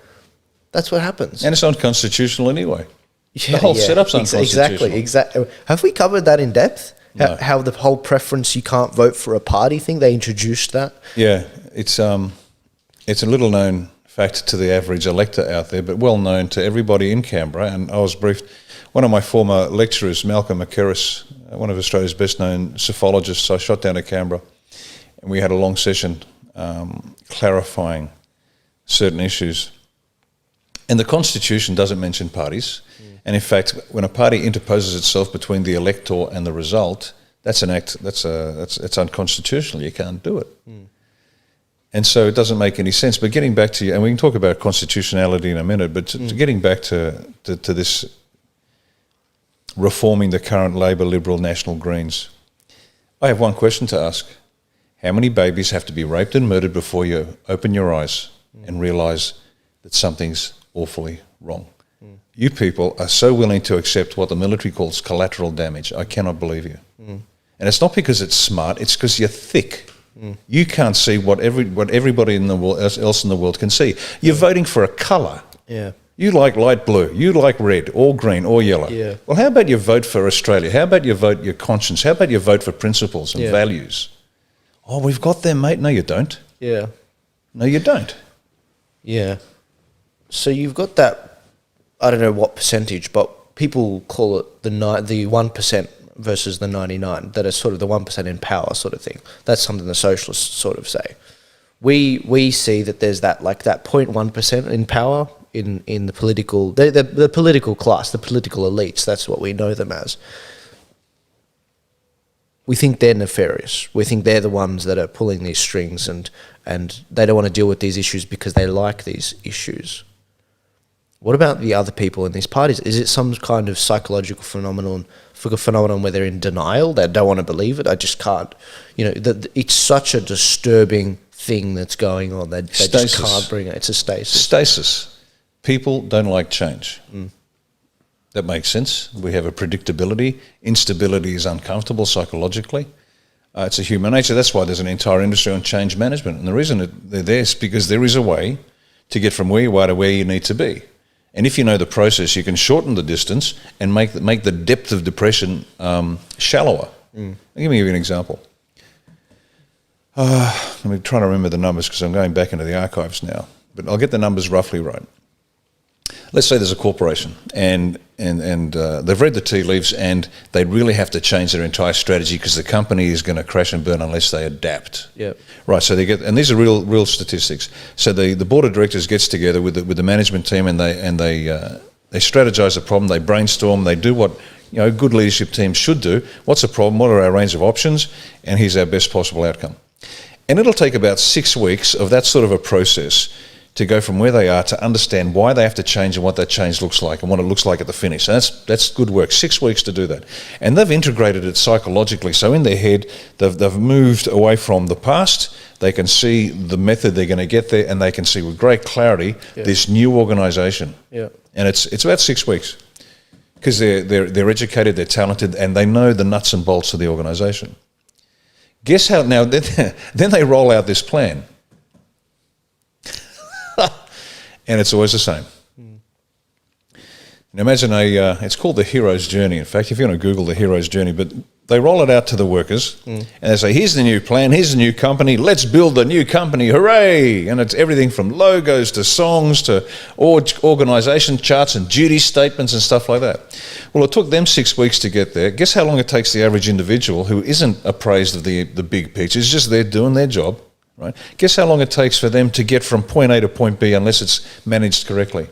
That's what happens. And it's unconstitutional anyway. The whole setup's unconstitutional. Exactly. Have we covered that in depth? No. How the whole preference, you can't vote for a party thing, they introduced that? Yeah, it's a little known fact to the average elector out there, but well known to everybody in Canberra. And I was briefed. One of my former lecturers, Malcolm McKerris, one of Australia's best known psephologists, I shot down to Canberra, and we had a long session clarifying certain issues. And the Constitution doesn't mention parties. And in fact, when a party interposes itself between the elector and the result, that's an act. It's unconstitutional. You can't do it. And so it doesn't make any sense. But getting back to you, and we can talk about constitutionality in a minute, but to getting back to this reforming the current Labor, Liberal, National Greens, I have one question to ask. How many babies have to be raped and murdered before you open your eyes and realise that something's awfully wrong? You people are so willing to accept what the military calls collateral damage. I cannot believe you. And it's not because it's smart, it's because you're thick. You can't see what everybody in the world, else in the world can see. You're voting for a colour. Yeah. You like light blue, you like red or green or yellow. Yeah. Well, how about you vote for Australia? How about you vote your conscience? How about you vote for principles and values? Oh, we've got them, mate. No, you don't. Yeah. No, you don't. Yeah. So you've got that, I don't know what percentage, but people call it the 1% versus the 99, that is sort of the 1% in power sort of thing. That's something the socialists sort of say. we see that there's that 0.1% in power in the political the political class, the political elites. That's what we know them as. We think they're nefarious. We think they're the ones that are pulling these strings, and they don't want to deal with these issues because they like these issues. What about the other people in these parties? Is it some kind of psychological phenomenon where they're in denial? They don't want to believe it. I just can't. It's such a disturbing thing that's going on. They just can't bring it. It's a stasis. Stasis. People don't like change. That makes sense. We have a predictability. Instability is uncomfortable psychologically. It's a human nature. That's why there's an entire industry on change management. And the reason they're there is because there is a way to get from where you are to where you need to be. And if you know the process, you can shorten the distance and make the depth of depression shallower. Let me give you an example. Let me try to remember the numbers because I'm going back into the archives now. But I'll get the numbers roughly right. Let's say there's a corporation and they've read the tea leaves and they really have to change their entire strategy because the company is going to crash and burn unless they adapt. Yep. Right. So and these are real statistics. So the board of directors gets together with the management team and they strategize the problem. They brainstorm. They do what good leadership teams should do. What's the problem? What are our range of options? And here's our best possible outcome. And it'll take about 6 weeks of that sort of a process to go from where they are to understand why they have to change and what that change looks like and what it looks like at the finish. So that's good work. 6 weeks to do that. And they've integrated it psychologically. So in their head, they've moved away from the past. They can see the method they're going to get there, and they can see with great clarity this new organisation. Yeah. And it's about 6 weeks because they're educated, they're talented, and they know the nuts and bolts of the organisation. Guess how now? Then they roll out this plan. And it's always the same. Now imagine it's called the hero's journey. In fact, if you want to Google the hero's journey, but they roll it out to the workers and they say, here's the new plan, here's the new company, let's build the new company, hooray! And it's everything from logos to songs to organisation charts and duty statements and stuff like that. Well, it took them 6 weeks to get there. Guess how long it takes the average individual who isn't appraised of the big picture, is just there doing their job. Right? Guess how long it takes for them to get from point A to point B unless it's managed correctly?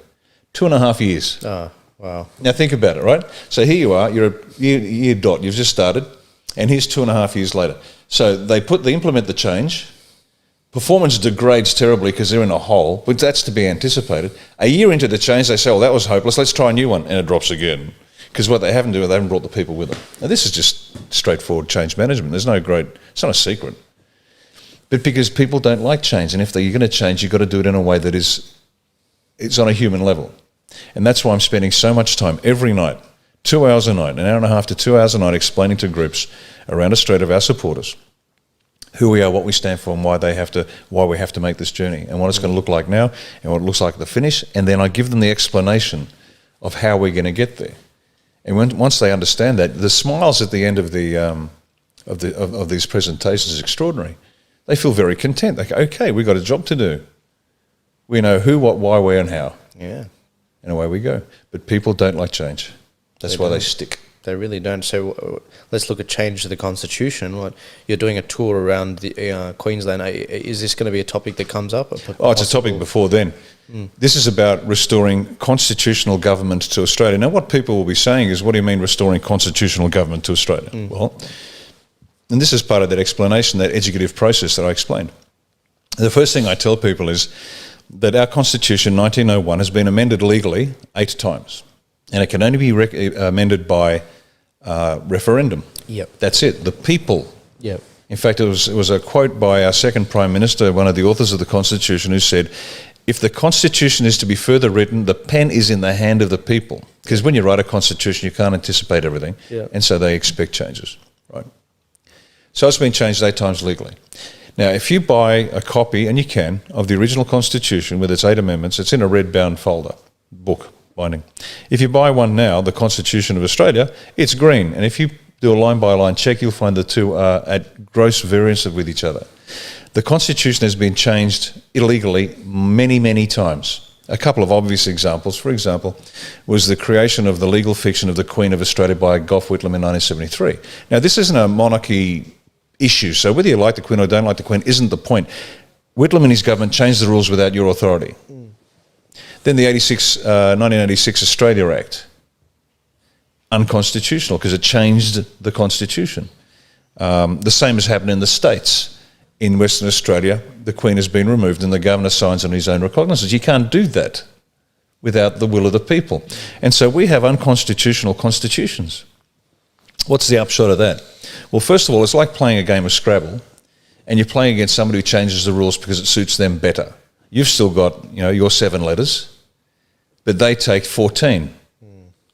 2.5 years. Oh, wow. Now think about it, right? So here you are, you're a year dot, you've just started, and here's 2.5 years later. So they implement the change, performance degrades terribly because they're in a hole, but that's to be anticipated. A year into the change, they say, well, that was hopeless, let's try a new one, and it drops again. Because what they haven't done, they haven't brought the people with them. Now this is just straightforward change management. It's not a secret. But because people don't like change, and if you're going to change, you've got to do it in a way that it's on a human level. And that's why I'm spending so much time every night, 2 hours a night, an hour and a half to 2 hours a night, explaining to groups around Australia of our supporters who we are, what we stand for, and why we have to make this journey, and what it's going to look like now, and what it looks like at the finish. And then I give them the explanation of how we're going to get there. And once they understand that, the smiles at the end of these presentations is extraordinary. They feel very content. They go, okay, we've got a job to do. We know who, what, why, where, and how. Yeah. And away we go. But people don't like change. That's why they stick. They really don't. So let's look at change to the Constitution. You're doing a tour around Queensland. Is this going to be a topic that comes up? Oh, it's a topic before then. This is about restoring constitutional government to Australia. Now, what people will be saying is, what do you mean restoring constitutional government to Australia? Well, and this is part of that explanation, that educative process that I explained. The first thing I tell people is that our Constitution, 1901, has been amended legally 8 times. And it can only be amended by referendum. Yep. That's it. The people. Yep. In fact, it was a quote by our second Prime Minister, one of the authors of the Constitution, who said, if the Constitution is to be further written, the pen is in the hand of the people. Because when you write a Constitution, you can't anticipate everything. Yep. And so they expect changes. Right. So it's been changed 8 times legally. Now, if you buy a copy, and you can, of the original Constitution with its 8 amendments, it's in a red-bound folder, book, binding. If you buy one now, the Constitution of Australia, it's green. And if you do a line-by-line check, you'll find the two are at gross variance with each other. The Constitution has been changed illegally many, many times. A couple of obvious examples, for example, was the creation of the legal fiction of the Queen of Australia by Gough Whitlam in 1973. Now, this isn't a monarchy issue, so whether you like the Queen or don't like the Queen isn't the point. Whitlam and his government changed the rules without your authority. Then the 1986 Australia Act, unconstitutional because it changed the constitution. The same has happened in the States. In Western Australia, the Queen has been removed and the governor signs on his own recognizance. You can't do that without the will of the people. And so we have unconstitutional constitutions. What's the upshot of that? Well, first of all, it's like playing a game of Scrabble and you're playing against somebody who changes the rules because it suits them better. You've still got, your 7 letters, but they take 14.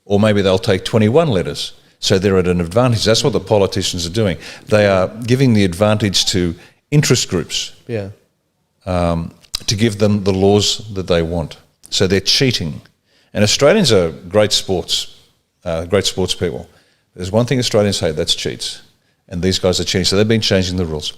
Or maybe they'll take 21 letters. So they're at an advantage. That's what the politicians are doing. They are giving the advantage to interest groups to give them the laws that they want. So they're cheating. And Australians are great sports people. There's one thing Australians hate, that's cheats. And these guys are cheating. So they've been changing the rules.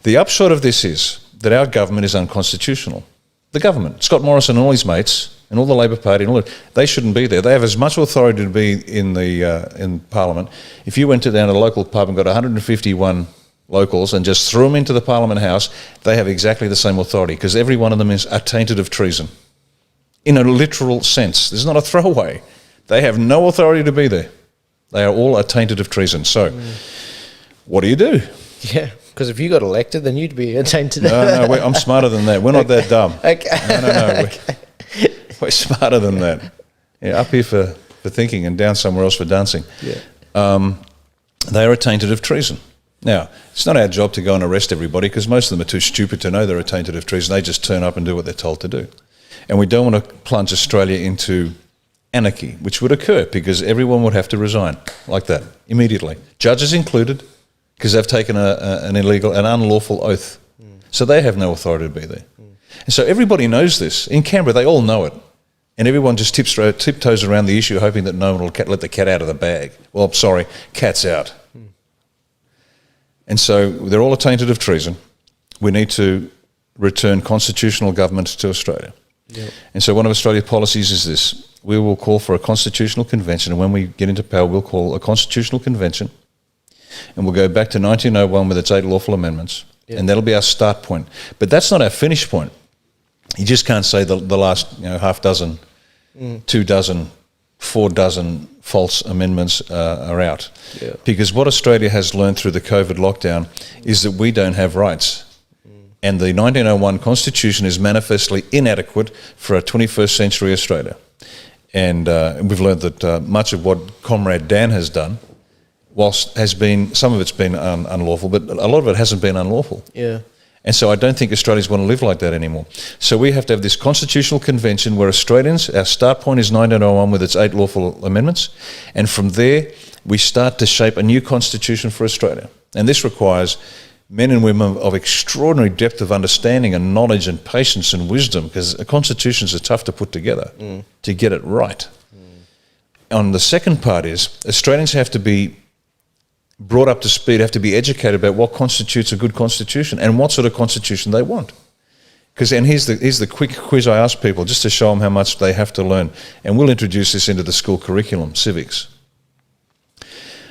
The upshot of this is that our government is unconstitutional. The government, Scott Morrison and all his mates, and all the Labor Party, and all that, they shouldn't be there. They have as much authority to be in Parliament. If you went down to a local pub and got 151 locals and just threw them into the Parliament House, they have exactly the same authority because every one of them is attainted of treason. In a literal sense. This is not a throwaway. They have no authority to be there. They are all attainted of treason. So, what do you do? Yeah, because if you got elected, then you'd be attainted. No, I'm smarter than that. We're not that dumb. Okay. No. We're smarter than that. Yeah, up here for thinking and down somewhere else for dancing. Yeah. They are attainted of treason. Now, it's not our job to go and arrest everybody because most of them are too stupid to know they're attainted of treason. They just turn up and do what they're told to do. And we don't want to plunge Australia into anarchy, which would occur because everyone would have to resign like that immediately. Judges included because they've taken an unlawful oath. So they have no authority to be there. And so everybody knows this. In Canberra, they all know it. And everyone just tiptoes around the issue hoping that no one will let the cat out of the bag. Well, sorry, cat's out. And so they're all attainted of treason. We need to return constitutional government to Australia. Yep. And so one of Australia's policies is this. We will call for a constitutional convention, and when we get into power, we'll call a constitutional convention, and we'll go back to 1901 with its 8 lawful amendments, and that'll be our start point. But that's not our finish point. You just can't say the last half dozen, 2 dozen, 4 dozen false amendments are out. Yeah. Because what Australia has learned through the COVID lockdown is that we don't have rights. And the 1901 Constitution is manifestly inadequate for a 21st century Australia. And we've learned that much of what Comrade Dan has done, whilst some of it's been unlawful, but a lot of it hasn't been unlawful. Yeah. And so I don't think Australians want to live like that anymore. So we have to have this constitutional convention where Australians, our start point is 1901 with its 8 lawful amendments. And from there, we start to shape a new constitution for Australia. And this requires men and women of extraordinary depth of understanding and knowledge and patience and wisdom, because constitutions are tough to put together to get it right. On the second part is Australians have to be brought up to speed, have to be educated about what constitutes a good constitution and what sort of constitution they want. And here's the quick quiz I ask people just to show them how much they have to learn. And we'll introduce this into the school curriculum, civics.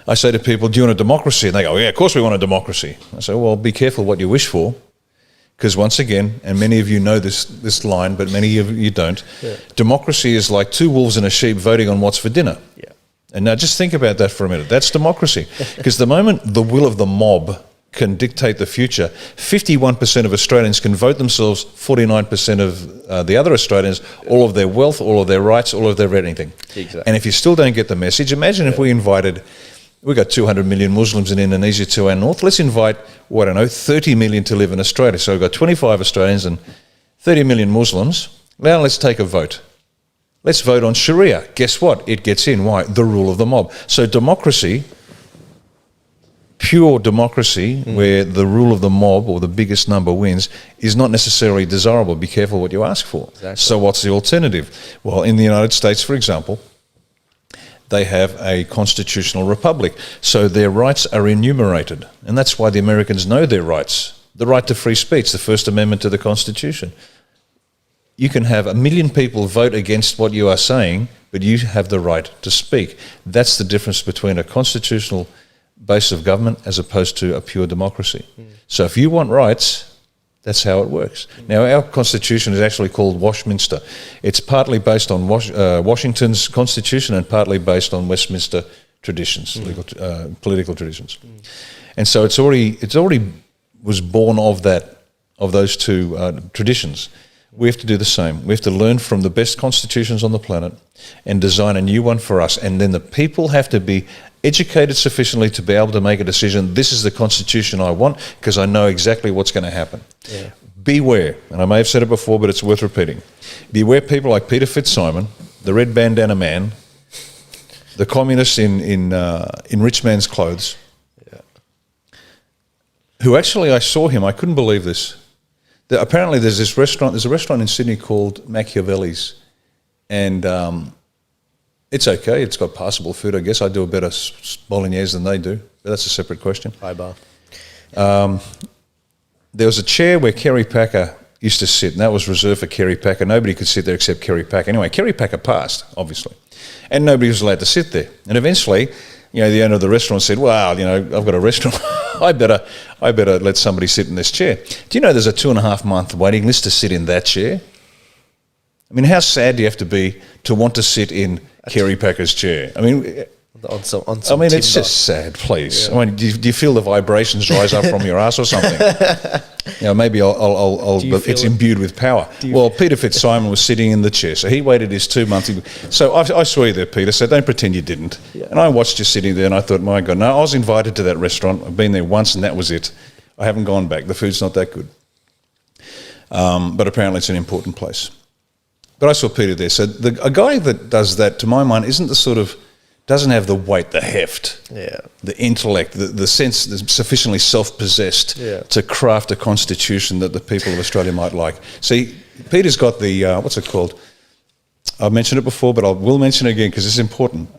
I say to people, do you want a democracy? And they go, yeah, of course we want a democracy. I say, well, be careful what you wish for. Because once again, and many of you know this line, but many of you don't, democracy is like 2 wolves and a sheep voting on what's for dinner. Yeah. And now just think about that for a minute. That's democracy. Because the moment the will of the mob can dictate the future, 51% of Australians can vote themselves, 49% of the other Australians, all of their wealth, all of their rights, all of their anything. Exactly. And if you still don't get the message, imagine if we invited... We've got 200 million Muslims in Indonesia to our north. Let's invite, 30 million to live in Australia. So we've got 25 Australians and 30 million Muslims. Now let's take a vote. Let's vote on Sharia. Guess what? It gets in. Why? The rule of the mob. So democracy, pure democracy, where the rule of the mob or the biggest number wins, is not necessarily desirable. Be careful what you ask for. Exactly. So what's the alternative? Well, in the United States, for example, they have a constitutional republic. So their rights are enumerated. And that's why the Americans know their rights. The right to free speech, the First Amendment to the Constitution. You can have 1 million people vote against what you are saying, but you have the right to speak. That's the difference between a constitutional base of government as opposed to a pure democracy. So if you want rights, That's how it works. Now, our constitution is actually called Washminster. It's partly based on Washington's constitution and partly based on Westminster traditions, political traditions. And so it's already was born of those two traditions. We have to do the same. We have to learn from the best constitutions on the planet and design a new one for us. And then the people have to be educated sufficiently to be able to make a decision. This is the constitution I want because I know exactly what's going to happen. Yeah. Beware, and I may have said it before, but it's worth repeating. Beware people like Peter Fitzsimon, the red bandana man, the communist in rich man's clothes, who actually, I saw him, I couldn't believe this. Apparently there's a restaurant in Sydney called Machiavelli's, and it's okay, it's got passable food, I guess. I do a better bolognese than they do, but that's a separate question. Hi, bar. There was a chair where Kerry Packer used to sit, and that was reserved for Kerry Packer. Nobody could sit there except Kerry Packer. Anyway, Kerry Packer passed, obviously, and nobody was allowed to sit there. And eventually, the owner of the restaurant said, well, I've got a restaurant. I better let somebody sit in this chair. Do you know there's a 2.5 month waiting list to sit in that chair? I mean, how sad do you have to be to want to sit in Kerry Packer's chair? I mean, on some it's just sad, please. Yeah. I mean, do you feel the vibrations rise up from your ass or something? Maybe it's imbued with power. Well, Peter Fitzsimon was sitting in the chair, so he waited his 2 months. So I saw you there, Peter, so don't pretend you didn't. Yeah. And I watched you sitting there and I thought, my God, no, I was invited to that restaurant. I've been there once and that was it. I haven't gone back. The food's not that good. But apparently it's an important place. But I saw Peter there. So a guy that does that, to my mind, doesn't have the weight, the heft, the intellect, the sense, sufficiently self-possessed to craft a constitution that the people of Australia might like. See, Peter's got the, what's it called? I've mentioned it before, but I will mention it again because it's important.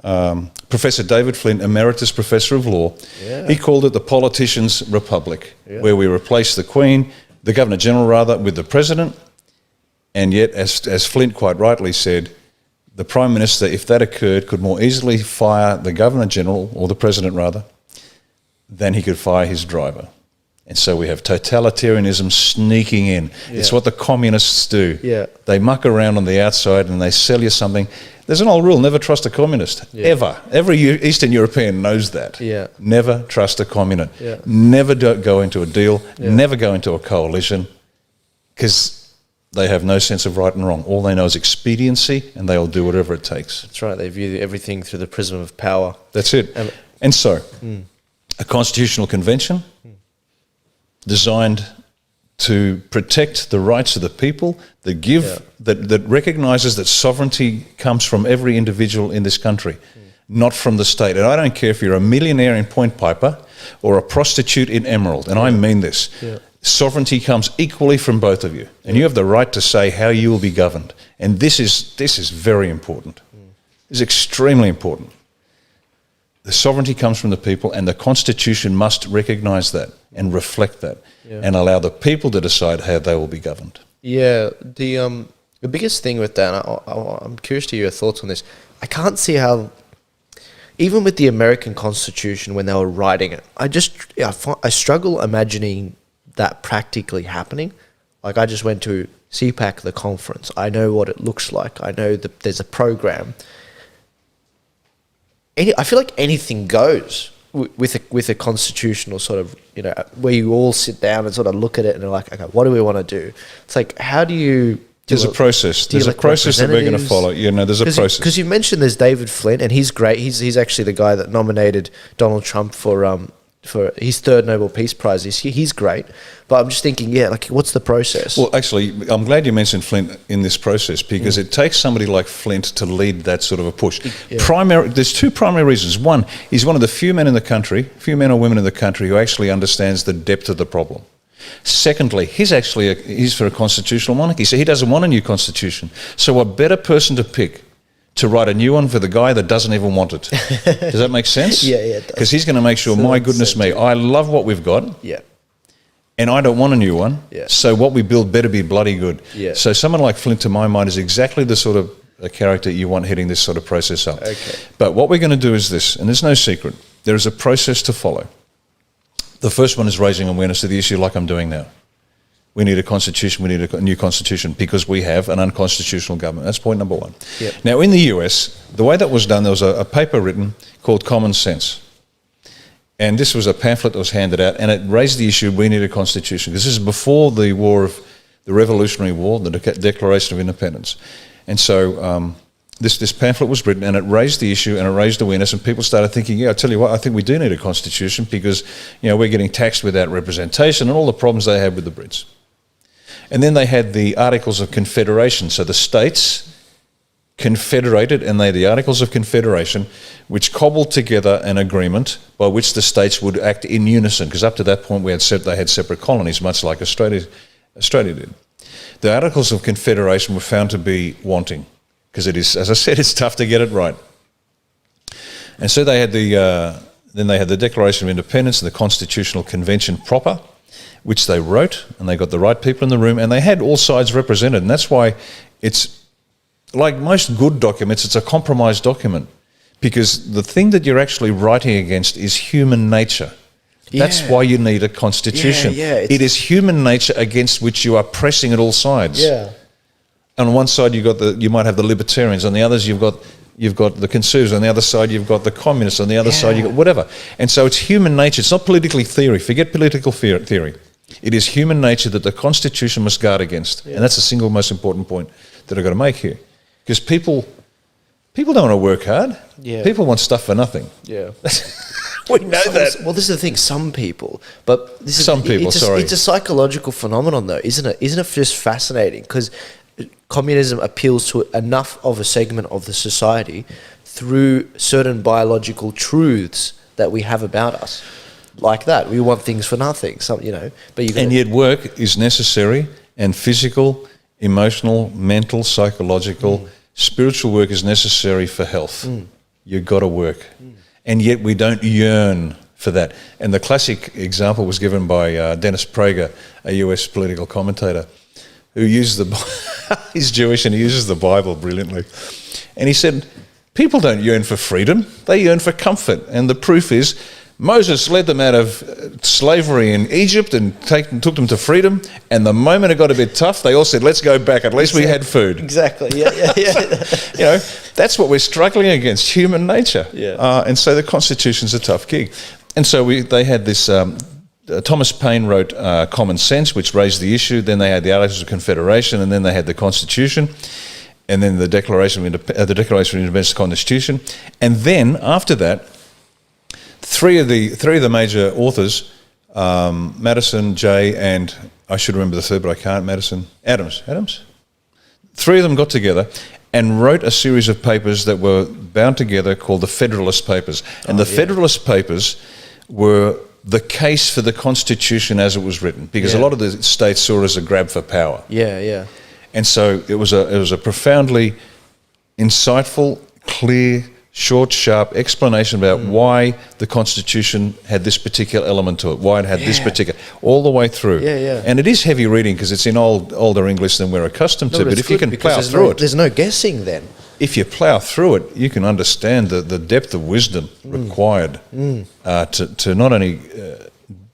Professor David Flint, Emeritus Professor of Law, he called it the Politicians' Republic, where we replace the Queen, the Governor-General rather, with the President, and yet, as Flint quite rightly said, the Prime Minister, if that occurred, could more easily fire the Governor-General, or the President rather, than he could fire his driver. And so we have totalitarianism sneaking in. Yeah. It's what the communists do. Yeah. They muck around on the outside and they sell you something. There's an old rule, never trust a communist, ever. Every Eastern European knows that. Yeah. Never trust a communist. Yeah. Never go into a deal, never go into a coalition, because they have no sense of right and wrong. All they know is expediency, and they'll do whatever it takes. That's right. They view everything through the prism of power. That's it. And so, a constitutional convention designed to protect the rights of the people, that recognises that sovereignty comes from every individual in this country, not from the state. And I don't care if you're a millionaire in Point Piper or a prostitute in Emerald, and I mean this. Yeah. Sovereignty comes equally from both of you, and you have the right to say how you will be governed. And this is very important. This is extremely important. The sovereignty comes from the people, and the Constitution must recognise that and reflect that, and allow the people to decide how they will be governed. Yeah, the biggest thing with that, I'm curious to hear your thoughts on this. I can't see how, even with the American Constitution when they were writing it, I struggle imagining that practically happening. Like, I just went to CPAC, the conference. I know what it looks like. I know that there's a program. I feel like anything goes with a constitutional sort of, where you all sit down and sort of look at it and are like, okay, what do we want to do? It's like, how do you... There's a process. There's a process that we're going to follow. There's a process. Because you mentioned there's David Flint, and he's great. He's actually the guy that nominated Donald Trump for his third Nobel Peace Prize this year. He's great. But I'm just thinking, what's the process? Well, actually, I'm glad you mentioned Flint in this process, because it takes somebody like Flint to lead that sort of a push. Yeah. There's two primary reasons. One, he's one of the few men or women in the country who actually understands the depth of the problem. Secondly, he's for a constitutional monarchy, so he doesn't want a new constitution. So what better person to pick to write a new one for the guy that doesn't even want it? Does that make sense? Yeah, it does. Because he's going to make sure, my goodness me, I love what we've got. Yeah. And I don't want a new one. Yeah. So what we build better be bloody good. Yeah. So someone like Flint, to my mind, is exactly the sort of a character you want heading this sort of process up. Okay. But what we're going to do is this, and there's no secret. There is a process to follow. The first one is raising awareness of the issue, like I'm doing now. we need a constitution, we need a new constitution because we have an unconstitutional government. That's point number one. Yep. Now, in the US, the way that was done, there was a paper written called Common Sense. And this was a pamphlet that was handed out, and it raised the issue, we need a constitution. Because this is before the Revolutionary War, the Declaration of Independence. And so this pamphlet was written, and it raised the issue, and it raised awareness, and people started thinking, yeah, I tell you what, I think we do need a constitution because, we're getting taxed without representation and all the problems they had with the Brits. And then they had the Articles of Confederation. So the states confederated, and they had the Articles of Confederation, which cobbled together an agreement by which the states would act in unison, because up to that point they had separate colonies, much like Australia did. The Articles of Confederation were found to be wanting, because it is, as I said, it's tough to get it right. And so they had the Declaration of Independence and the Constitutional Convention proper, which they wrote, and they got the right people in the room, and they had all sides represented. And that's why it's, like most good documents, it's a compromise document, because the thing that you're actually writing against is human nature. Yeah. That's why you need a constitution. It is human nature against which you are pressing at all sides. Yeah. On one side you might have the libertarians, on the others you've got the conservatives, on the other side you've got the communists, on the other side you've got whatever. And so it's human nature. It's not politically theory. Forget political theory. It is human nature that the Constitution must guard against. And that's the single most important point that I've got to make here. Because people don't want to work hard. Yeah. People want stuff for nothing. Yeah. We know that. Well, this is the thing, some people. But this is it's a psychological phenomenon, though, isn't it? Isn't it just fascinating? Because communism appeals to enough of a segment of the society through certain biological truths that we have about us. Like that. We want things for nothing. And yet work is necessary, and physical, emotional, mental, psychological, spiritual work is necessary for health. You've got to work. And yet we don't yearn for that. And the classic example was given by Dennis Prager, a US political commentator, who used he's Jewish and he uses the Bible brilliantly. And he said, people don't yearn for freedom, they yearn for comfort. And the proof is, Moses led them out of slavery in Egypt and took them to freedom, and the moment it got a bit tough, they all said, let's go back, at least we had food. Exactly, yeah. That's what we're struggling against, human nature. Yeah. And so the Constitution's a tough gig. And so they had this, Thomas Paine wrote Common Sense, which raised the issue, then they had the Articles of Confederation, and then they had the Constitution, and then the Declaration of Independence, the Constitution, and then after that, Three of the major authors, Madison, Jay, and I should remember the third, but I can't. Adams. Three of them got together and wrote a series of papers that were bound together called the Federalist Papers. And Federalist Papers were the case for the Constitution as it was written, because a lot of the states saw it as a grab for power. Yeah. And so it was a profoundly insightful, clear, short, sharp explanation about why the Constitution had this particular element to it, why it had this particular, all the way through. And it is heavy reading because it's in older English than we're accustomed to, but if you can plough through it. There's no guessing then. If you plough through it, you can understand the depth of wisdom required to not only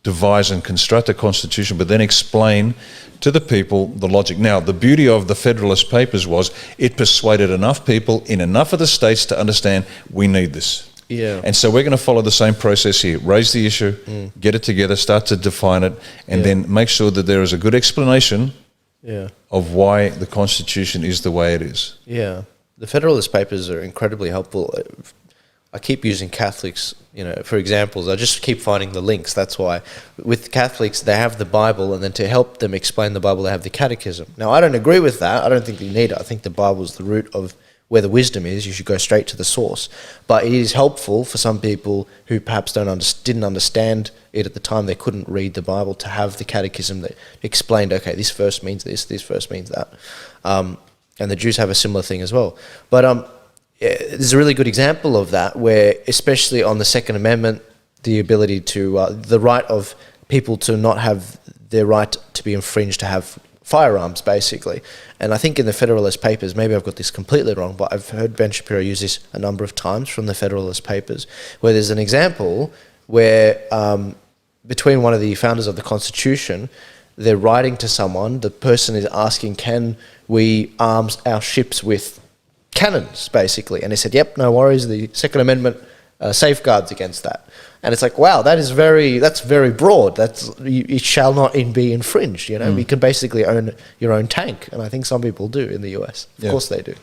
devise and construct a constitution, but then explain to the people the logic. Now, the beauty of the Federalist Papers was it persuaded enough people in enough of the states to understand we need this. Yeah. And so we're going to follow the same process here. Raise the issue, get it together, start to define it, and then make sure that there is a good explanation of why the Constitution is the way it is. Yeah. The Federalist Papers are incredibly helpful. I keep using Catholics, for examples. I just keep finding the links. That's why with Catholics, they have the Bible, and then to help them explain the Bible, they have the Catechism. Now, I don't agree with that. I don't think you need it. I think the Bible is the root of where the wisdom is. You should go straight to the source. But it is helpful for some people who perhaps didn't understand it at the time. They couldn't read the Bible, to have the Catechism that explained, okay, this verse means this verse means that. And the Jews have a similar thing as well. But there's a really good example of that, where especially on the Second Amendment, the ability to, the right of people to not have their right to be infringed, to have firearms, basically. And I think in the Federalist Papers, maybe I've got this completely wrong, but I've heard Ben Shapiro use this a number of times from the Federalist Papers, where there's an example where between one of the founders of the Constitution, they're writing to someone. The person is asking, can we arm our ships with cannons, basically? And they said, yep, no worries. The Second Amendment safeguards against that. And it's like, wow, that's very broad. It shall not be infringed. You know, we can basically own your own tank, and I think some people do in the US. Of course they do.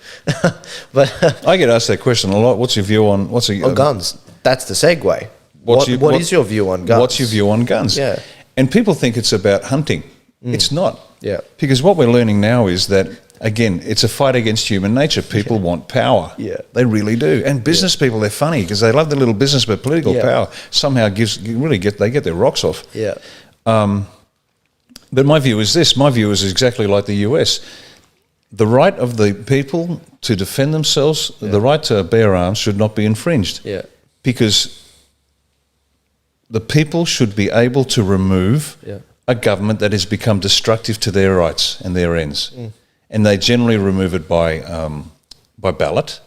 But I get asked that question a lot. What's your view on guns? That's the segue. What is your view on guns? What's your view on guns? Yeah. And people think it's about hunting. It's not. Yeah. Because what we're learning now is that, again, it's a fight against human nature. People want power. Yeah. They really do. And business people, they're funny because they love the little business, but political power somehow they get their rocks off. Yeah. But my view is this. My view is exactly like the US. The right of the people to defend themselves, the right to bear arms should not be infringed. Yeah. Because the people should be able to remove a government that has become destructive to their rights and their ends. And they generally remove it by ballot.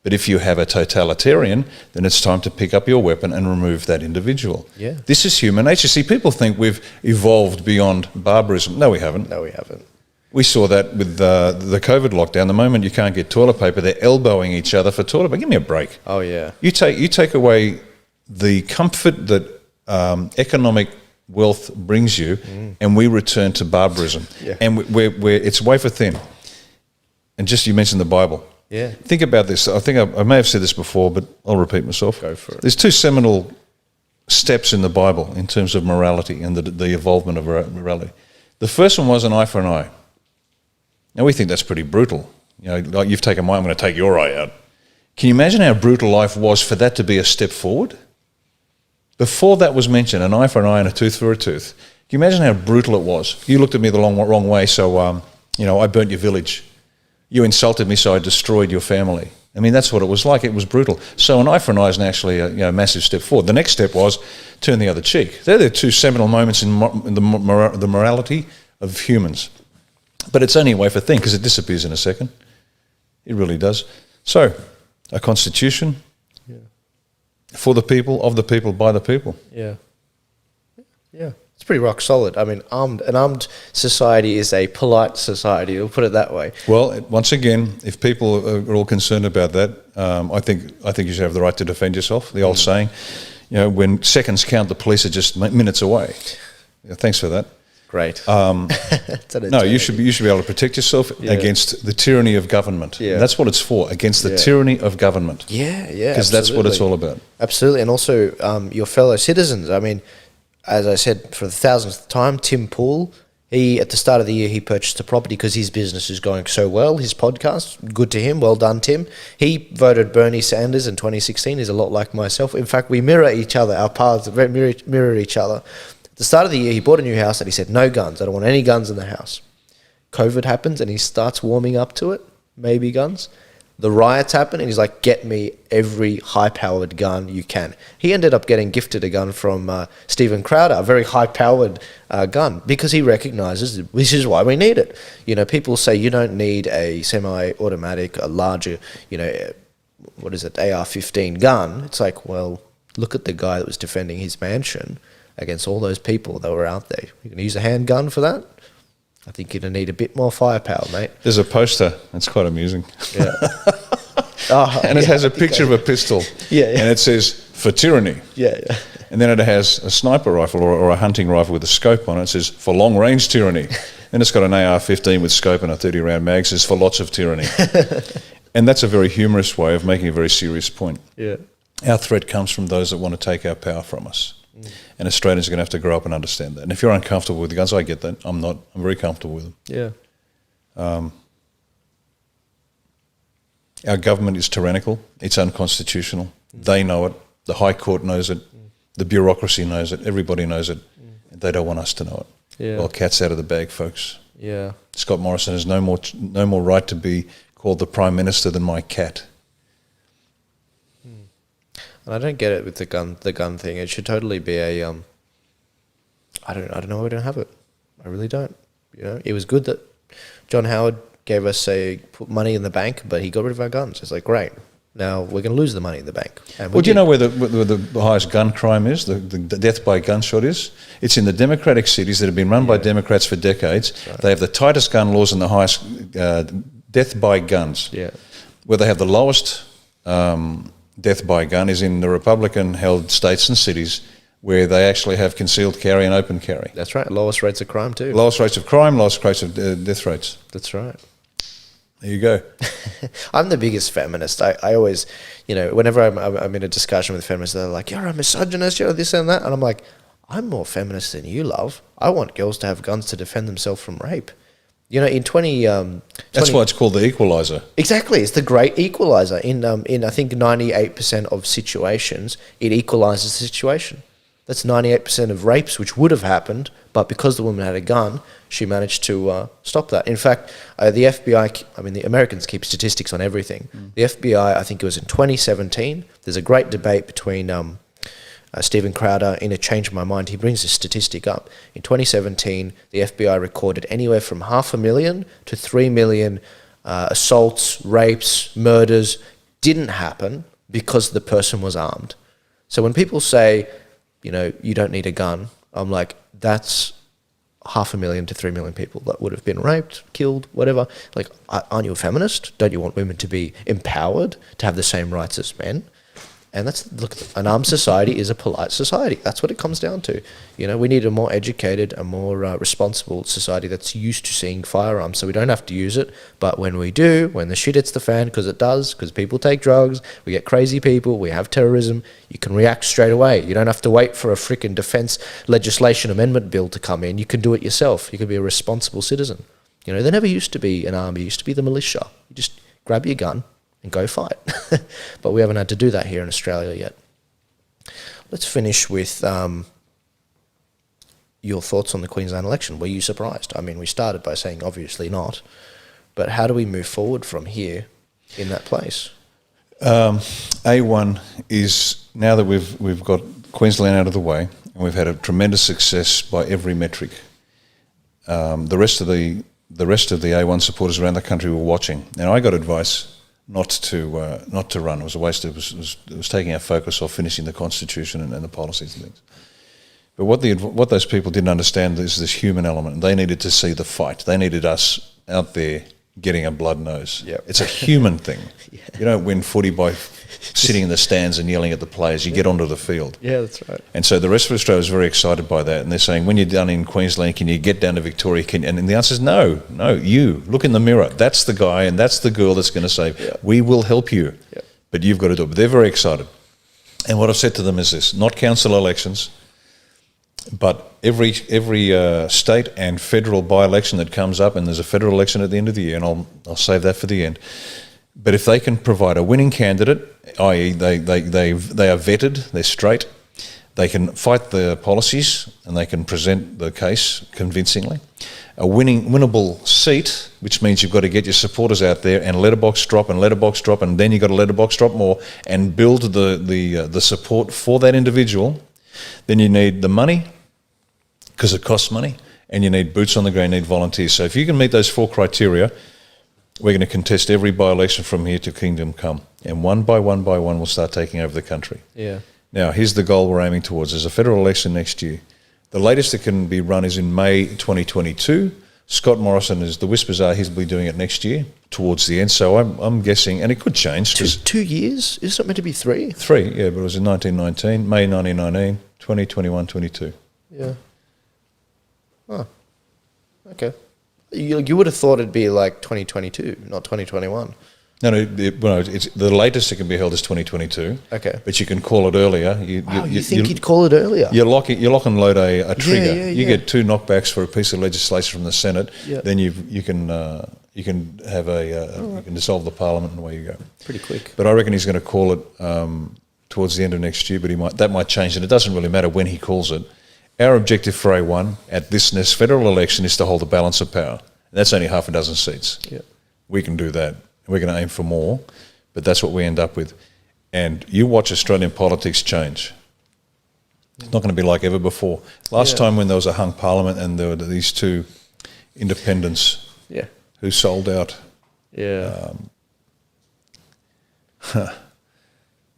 But if you have a totalitarian, then it's time to pick up your weapon and remove that individual. Yeah. This is human nature. See, people think we've evolved beyond barbarism. No, we haven't. No, we haven't. We saw that with the COVID lockdown. The moment you can't get toilet paper, they're elbowing each other for toilet paper. Give me a break. Oh, yeah. You take away the comfort that economic wealth brings you, and we return to barbarism. Yeah. And we're it's wafer thin. And just, you mentioned the Bible. Yeah. Think about this. I think I may have said this before, but I'll repeat myself. Go for it. There's two seminal steps in the Bible in terms of morality and the evolvement of morality. The first one was an eye for an eye. Now, we think that's pretty brutal. You know, like, you've taken mine, I'm going to take your eye out. Can you imagine how brutal life was for that to be a step forward? Before that was mentioned, an eye for an eye and a tooth for a tooth. Can you imagine how brutal it was? You looked at me the wrong way, so I burnt your village. You insulted me, so I destroyed your family. I mean, that's what it was like. It was brutal. So an eye for an eye is actually a massive step forward. The next step was turn the other cheek. They're the two seminal moments in the morality of humans. But it's only a wafer thin because it disappears in a second. It really does. So, a constitution for the people, of the people, by the people. Yeah. Yeah. It's pretty rock solid. I mean, an armed society is a polite society, we'll put it that way. Well, once again, if people are all concerned about that, I think you should have the right to defend yourself. The old saying, when seconds count, the police are just minutes away. Yeah, thanks for that. Great. No, you should be able to protect yourself against the tyranny of government. Yeah. And that's what it's for, against the tyranny of government. Yeah, yeah. Because that's what it's all about. Absolutely. And also your fellow citizens. I mean, as I said, for the thousandth time, Tim Pool, at the start of the year, he purchased a property because his business is going so well, his podcast, good to him, well done, Tim. He voted Bernie Sanders in 2016, he's a lot like myself. In fact, we mirror each other, our paths mirror each other. At the start of the year, he bought a new house and he said, no guns, I don't want any guns in the house. COVID happens and he starts warming up to it, maybe guns. The riots happen and he's like, get me every high-powered gun you can. He ended up getting gifted a gun from Steven Crowder, a very high-powered gun, because he recognizes this is why we need it. People say you don't need a semi-automatic, a larger, AR-15 gun. It's like, well, look at the guy that was defending his mansion against all those people that were out there. You're going to use a handgun for that? I think you're going to need a bit more firepower, mate. There's a poster. It's quite amusing. Yeah. And it has a picture of a pistol. Yeah. And it says, for tyranny. Yeah. And then it has a sniper rifle or a hunting rifle with a scope on it. It says, for long-range tyranny. Then it's got an AR-15 with scope and a 30-round mag. It says, for lots of tyranny. And that's a very humorous way of making a very serious point. Yeah. Our threat comes from those that want to take our power from us. And Australians are going to have to grow up and understand that. And if you're uncomfortable with the guns, I get that. I'm not. I'm very comfortable with them. Yeah. Our government is tyrannical. It's unconstitutional. They know it. The High Court knows it. The bureaucracy knows it. Everybody knows it. And they don't want us to know it. Yeah. Well, cat's out of the bag, folks. Yeah. Scott Morrison has no more right to be called the Prime Minister than my cat. And I don't get it with the gun thing. It should totally be a I don't know why we don't have it. I really don't. It was good that John Howard gave us put money in the bank, but he got rid of our guns. It's like, great. Now we're going to lose the money in the bank. And Well, do you know where the highest gun crime is, the death by gunshot is? It's in the democratic cities that have been run by Democrats for decades. Right. They have the tightest gun laws and the highest death by guns. Yeah. Where they have the lowest death by gun is in the Republican-held states and cities where they actually have concealed carry and open carry. That's right. Lowest rates of crime too. Lowest rates of crime, lowest rates of death rates. That's right. There you go. I'm the biggest feminist. I always, whenever I'm in a discussion with feminists, they're like, "You're a misogynist, you're this and that," and I'm like, "I'm more feminist than you, love. I want girls to have guns to defend themselves from rape." In 20... That's why it's called the equaliser. Exactly. It's the great equaliser. In I think 98% of situations, it equalises the situation. That's 98% of rapes which would have happened, but because the woman had a gun, she managed to stop that. In fact, the FBI, the Americans keep statistics on everything. The FBI, I think it was in 2017, there's a great debate between Stephen Crowder in A Change My Mind. He brings this statistic up. In 2017, the FBI recorded anywhere from 500,000 to 3 million assaults, rapes, murders didn't happen because the person was armed. So when people say, you don't need a gun, I'm like, that's 500,000 to 3 million people that would have been raped, killed, whatever. Like, aren't you a feminist? Don't you want women to be empowered, to have the same rights as men? And an armed society is a polite society. That's what it comes down to. We need a more educated, a more responsible society that's used to seeing firearms, so we don't have to use it. But when we do, when the shit hits the fan, because it does, because people take drugs, we get crazy people, we have terrorism, you can react straight away. You don't have to wait for a freaking defence legislation amendment bill to come in. You can do it yourself. You can be a responsible citizen. There never used to be an army. It used to be the militia. You just grab your gun and go fight. But we haven't had to do that here in Australia yet. Let's finish with your thoughts on the Queensland election. Were you surprised? We started by saying obviously not, but how do we move forward from here in that place? A1 is, now that we've got Queensland out of the way and we've had a tremendous success by every metric, the rest of the A1 supporters around the country were watching. And I got advice not to run. It was a waste. It was taking our focus off finishing the constitution and the policies and things. But what those people didn't understand is this human element. They needed to see the fight. They needed us out there getting a blood nose. Yep. It's a human thing. Yeah. You don't win footy by sitting in the stands and yelling at the players. You get onto the field. Yeah, that's right. And so the rest of Australia is very excited by that. And they're saying, when you're done in Queensland, can you get down to Victoria? And the answer is no, you. Look in the mirror. That's the guy and that's the girl that's going to say, we will help you. Yeah. But you've got to do it. But they're very excited. And what I've said to them is this, not council elections, but every state and federal by-election that comes up, and there's a federal election at the end of the year, and I'll save that for the end. But if they can provide a winning candidate, i.e. they are vetted, they're straight, they can fight the policies and they can present the case convincingly. A winnable seat, which means you've got to get your supporters out there and letterbox drop, and then you've got to letterbox drop more and build the support for that individual. Then you need the money, because it costs money, and you need boots on the ground, you need volunteers. So if you can meet those 4 criteria, we're going to contest every by-election from here to Kingdom Come. And one by one we'll start taking over the country. Yeah. Now, here's the goal we're aiming towards. There's a federal election next year. The latest that can be run is in May 2022. Scott Morrison, as the whispers are, he'll be doing it next year, towards the end. So I'm guessing, and it could change. 2 years? Is it meant to be 3? 3, yeah, but it was in 1919, May 1919, 2021, 22. Yeah. Oh, okay. You would have thought it'd be like 2022, not 2021. No, it's the latest it can be held is 2022. Okay. But you can call it earlier. You think you'd call it earlier? You lock and load a trigger. Yeah. You get 2 knockbacks for a piece of legislation from the Senate. Yeah. Then you can have you can dissolve the Parliament and away you go. Pretty quick. But I reckon he's going to call it towards the end of next year. But that might change, and it doesn't really matter when he calls it. Our objective for A1 at this next federal election is to hold the balance of power. And that's only 6 seats. Yeah. We can do that. We're going to aim for more, but that's what we end up with. And you watch Australian politics change. It's not going to be like ever before. Last time when there was a hung parliament and there were these 2 independents who sold out. Yeah.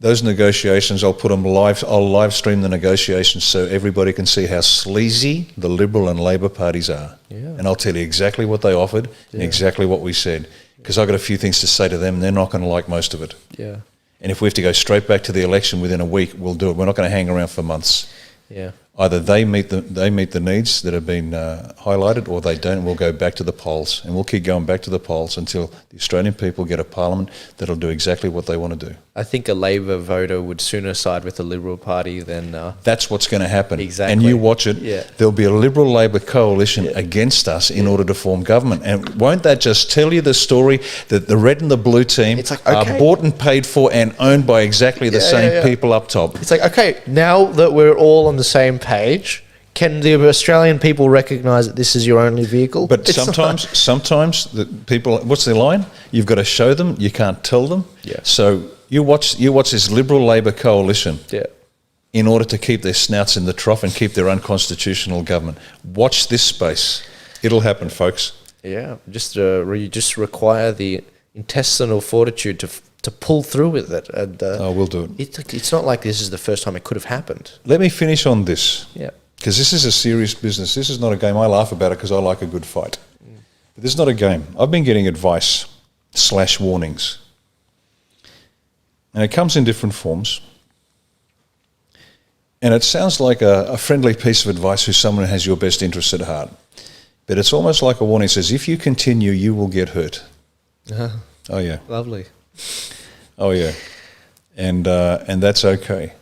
Those negotiations, I'll put them live. I'll live stream the negotiations so everybody can see how sleazy the Liberal and Labor parties are. Yeah. And I'll tell you exactly what they offered and exactly what we said, because I've got a few things to say to them, and they're not going to like most of it. Yeah. And if we have to go straight back to the election within a week, we'll do it. We're not going to hang around for months. Yeah. Either they meet the needs that have been highlighted, or they don't. We'll go back to the polls, and we'll keep going back to the polls until the Australian people get a parliament that'll do exactly what they want to do. I think a Labor voter would sooner side with the Liberal Party than... That's what's going to happen. Exactly. And you watch it. Yeah. There'll be a Liberal-Labor coalition against us in order to form government. And won't that just tell you the story that the red and the blue team are bought and paid for and owned by exactly the same people up top? It's like, okay, now that we're all on the same page, can the Australian people recognise that this is your only vehicle? But sometimes the people, what's their line? You've got to show them, you can't tell them. Yeah. So you watch this Liberal-Labor coalition in order to keep their snouts in the trough and keep their unconstitutional government. Watch this space. It'll happen, folks. Yeah, you just require the intestinal fortitude to pull through with it. And we'll do it. It's not like this is the first time it could have happened. Let me finish on this. Yeah. Because this is a serious business. This is not a game. I laugh about it because I like a good fight. But this is not a game. I've been getting advice / warnings. And it comes in different forms. And it sounds like a friendly piece of advice who someone who has your best interests at heart. But it's almost like a warning. It says, if you continue, you will get hurt. Oh, yeah. Lovely. Oh, yeah. And that's okay.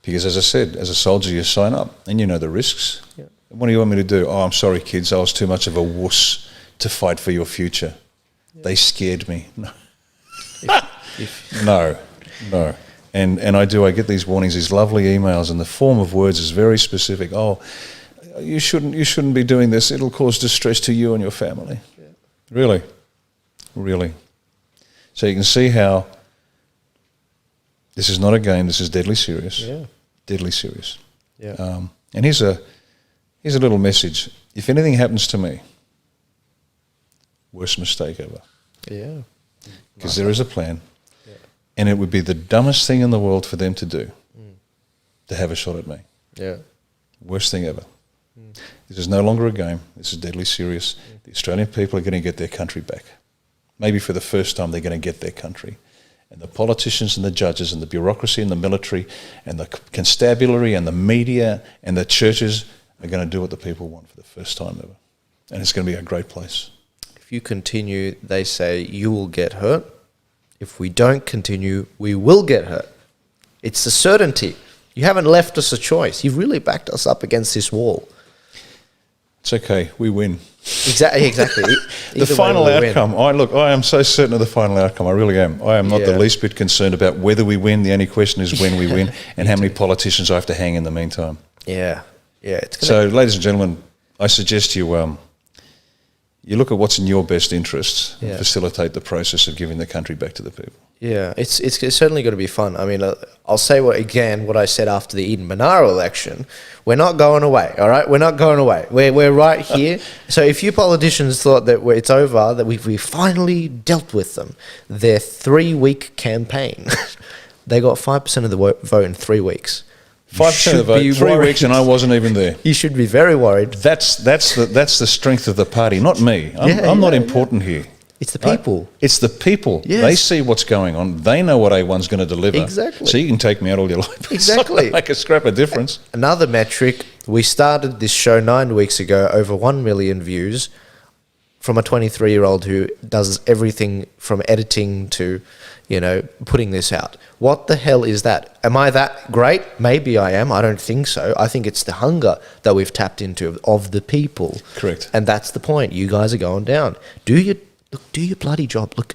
Because as I said, as a soldier, you sign up and you know the risks. Yeah. What do you want me to do? Oh, I'm sorry, kids. I was too much of a wuss to fight for your future. Yeah. They scared me. No. No. And I get these warnings, these lovely emails, and the form of words is very specific. Oh, you shouldn't be doing this. It'll cause distress to you and your family. Yeah. Really. So you can see how this is not a game. This is deadly serious. Yeah. Deadly serious. Yeah. And here's a little message. If anything happens to me, worst mistake ever. Yeah. Because there is a plan. Yeah. And it would be the dumbest thing in the world for them to do, to have a shot at me. Yeah. Worst thing ever. This is no longer a game. This is deadly serious. The Australian people are going to get their country back. Maybe for the first time they're going to get their country. And the politicians and the judges and the bureaucracy and the military and the constabulary and the media and the churches are going to do what the people want for the first time ever. And it's going to be a great place. If you continue, they say, you will get hurt. If we don't continue, we will get hurt. It's a certainty. You haven't left us a choice. You've really backed us up against this wall. It's okay. We win. Exactly. The final outcome. I am so certain of the final outcome. I really am. I am not the least bit concerned about whether we win. The only question is when we win and how many politicians I have to hang in the meantime. Yeah. So, ladies and gentlemen, I suggest you you look at what's in your best interests and facilitate the process of giving the country back to the people. Yeah, it's certainly going to be fun. I mean, I'll say what I said after the Eden-Monaro election. We're not going away, all right? We're not going away. We're right here. So if you politicians thought that it's over, that we finally dealt with them, their 3-week campaign, they got 5% of the vote in 3 weeks. 5% of the vote, 3 weeks, and I wasn't even there. You should be very worried. That's the strength of the party, not me. I'm not important here. It's the people. Right? It's the people. Yes. They see what's going on. They know what A1's going to deliver. Exactly. So you can take me out all you like. Exactly. Make a scrap of difference. Another metric, we started this show 9 weeks ago, over 1 million views from a 23-year-old who does everything from editing to, putting this out. What the hell is that? Am I that great? Maybe I am. I don't think so. I think it's the hunger that we've tapped into of the people. Correct. And that's the point. You guys are going down. Do your bloody job. Look,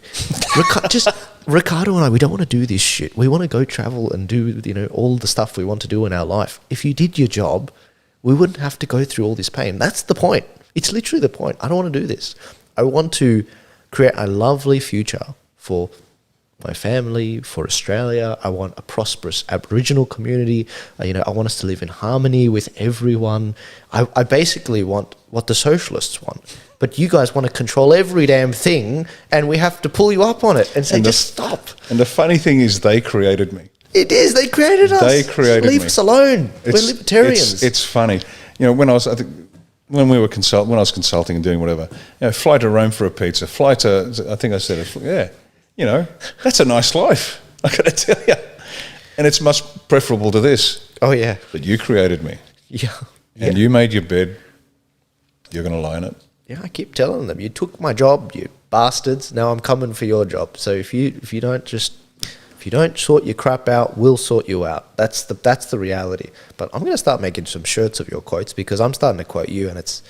Riccardo and I, we don't want to do this shit. We want to go travel and do, all the stuff we want to do in our life. If you did your job, we wouldn't have to go through all this pain. That's the point. It's literally the point. I don't want to do this. I want to create a lovely future for my family, for Australia. I want a prosperous Aboriginal community. I want us to live in harmony with everyone. I basically want what the socialists want. But you guys want to control every damn thing, and we have to pull you up on it and say, just stop. And the funny thing is, they created me. It is. They created us. They created Leave me. us alone. We're libertarians. It's funny. You know, when I was consulting and doing whatever, you know, fly to Rome for a pizza, fly to, I think I said, you know, that's a nice life. I got to tell you, and it's much preferable to this. Oh yeah. But you created me. Yeah. And you made your bed. You're going to lie in it. Yeah, I keep telling them, you took my job, you bastards. Now I'm coming for your job. So if you don't sort your crap out, we'll sort you out. That's the reality. But I'm going to start making some shirts of your quotes because I'm starting to quote you, and it's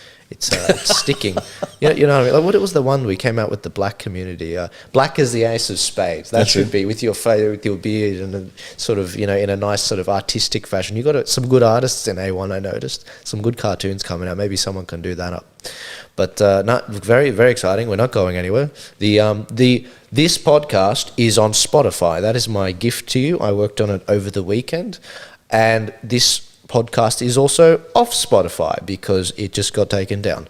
sticking. You know what I mean? Like, what was the one we came out with the black community? Black is the ace of spades. That should be with your with your beard and a sort of, you know, in a nice sort of artistic fashion. You got some good artists in A1. I noticed some good cartoons coming out. Maybe someone can do that up. But not very, very exciting. We're not going anywhere. This podcast is on Spotify. That is my gift to you. I worked on it over the weekend, and this podcast is also off Spotify because it just got taken down.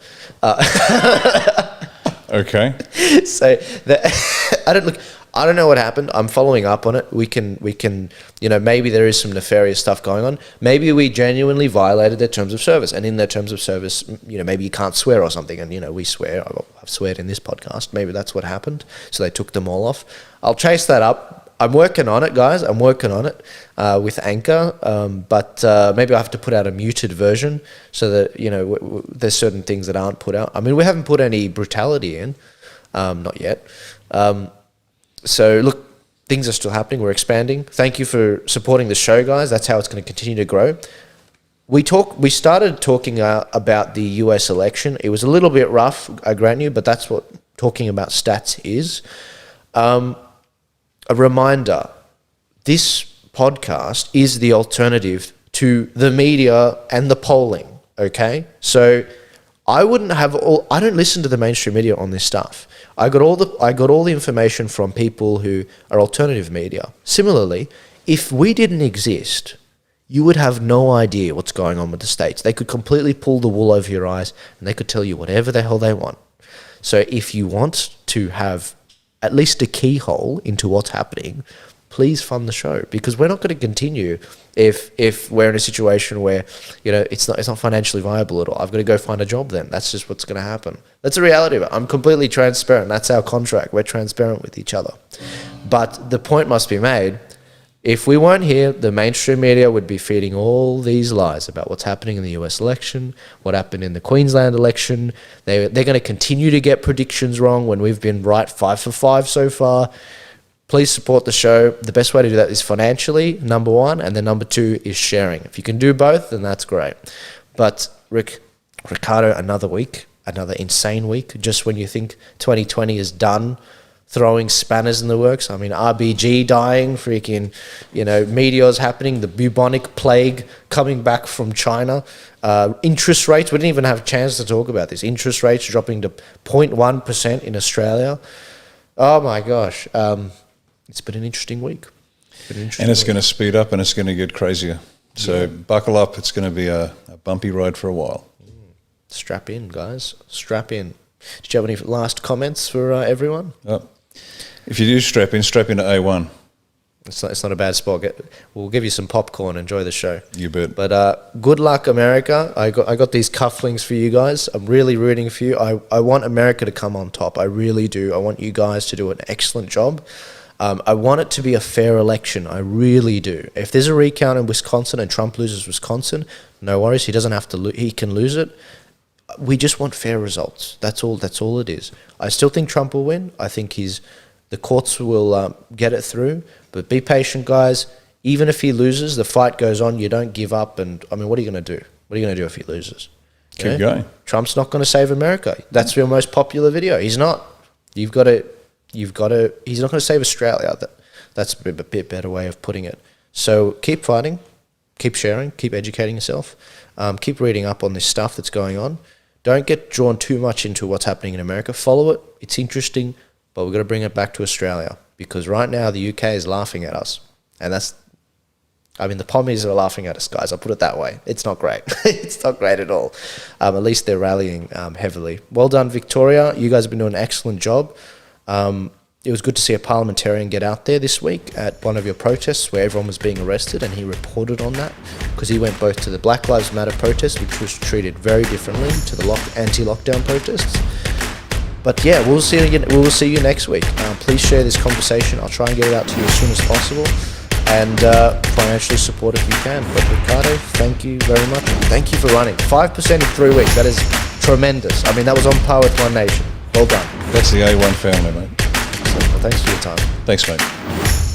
Okay. So I don't know what happened. I'm following up on it. We can, you know, maybe there is some nefarious stuff going on. Maybe we genuinely violated their terms of service, and in their terms of service, you know, maybe you can't swear or something. And, you know, we swear. I've sweared in this podcast. Maybe that's what happened. So they took them all off. I'll chase that up. I'm working on it, guys. I'm working on it with Anchor, but maybe I have to put out a muted version so that, you know, there's certain things that aren't put out. I mean, we haven't put any brutality in, not yet. So look, things are still happening. We're expanding. Thank you for supporting the show, guys. That's how it's going to continue to grow. We started talking about the US election. It was a little bit rough, I grant you, but that's what talking about stats is. A reminder, this podcast is the alternative to the media and the polling, okay? So I don't listen to the mainstream media on this stuff. I got all the information from people who are alternative media. Similarly, if we didn't exist, you would have no idea what's going on with the states. They could completely pull the wool over your eyes, and they could tell you whatever the hell they want. So if you want to have at least a keyhole into what's happening, please fund the show, because we're not going to continue if we're in a situation where, you know, it's not financially viable at all. I've got to go find a job then. That's just what's going to happen. That's the reality of it. I'm completely transparent. That's our contract. We're transparent with each other. But the point must be made, if we weren't here, the mainstream media would be feeding all these lies about what's happening in the US election, what happened in the Queensland election. They're going to continue to get predictions wrong when we've been right 5 for 5 so far. Please support the show. The best way to do that is financially, number one, and then number two is sharing. If you can do both, then that's great. But Riccardo, another week, another insane week. Just when you think 2020 is done, throwing spanners in the works. I mean, RBG dying, freaking, you know, meteors happening, the bubonic plague coming back from China. Interest rates, we didn't even have a chance to talk about this. Interest rates dropping to 0.1% in Australia. Oh my gosh. It's been an interesting week. And it's going to speed up and it's going to get crazier. So buckle up. It's going to be a bumpy ride for a while. Strap in, guys. Strap in. Did you have any last comments for everyone? If you do strap in to A1. It's not a bad spot. We'll give you some popcorn. Enjoy the show. You bet. But good luck, America. I got these cufflinks for you guys. I'm really rooting for you. I want America to come on top. I really do. I want you guys to do an excellent job. I want it to be a fair election. I really do. If there's a recount in Wisconsin and Trump loses Wisconsin, no worries. He doesn't have to. He can lose it. We just want fair results. That's all it is. I still think Trump will win. I think the courts will get it through. But be patient, guys. Even if he loses, the fight goes on. You don't give up. And I mean, what are you going to do? What are you going to do if he loses? Keep going. Trump's not going to save America. That's your most popular video. He's not. He's not going to save Australia. That's a bit better way of putting it. So keep fighting, keep sharing, keep educating yourself, keep reading up on this stuff that's going on. Don't get drawn too much into what's happening in America. Follow it. It's interesting, but we've got to bring it back to Australia, because right now the UK is laughing at us. And the Pommies are laughing at us, guys. I'll put it that way. It's not great. It's not great at all. At least they're rallying heavily. Well done, Victoria. You guys have been doing an excellent job. it was good to see a parliamentarian get out there this week at one of your protests where everyone was being arrested, and he reported on that because he went both to the Black Lives Matter protest, which was treated very differently to the anti-lockdown protests. But yeah, we will see you next week. Please share this conversation. I'll try and get it out to you as soon as possible, and financially support if you can. But Riccardo, thank you very much. Thank you for running 5% in 3 weeks. That is tremendous. I mean, that was on par with One Nation. Well done. That's the A1 family, mate. Well, thanks for your time. Thanks, mate.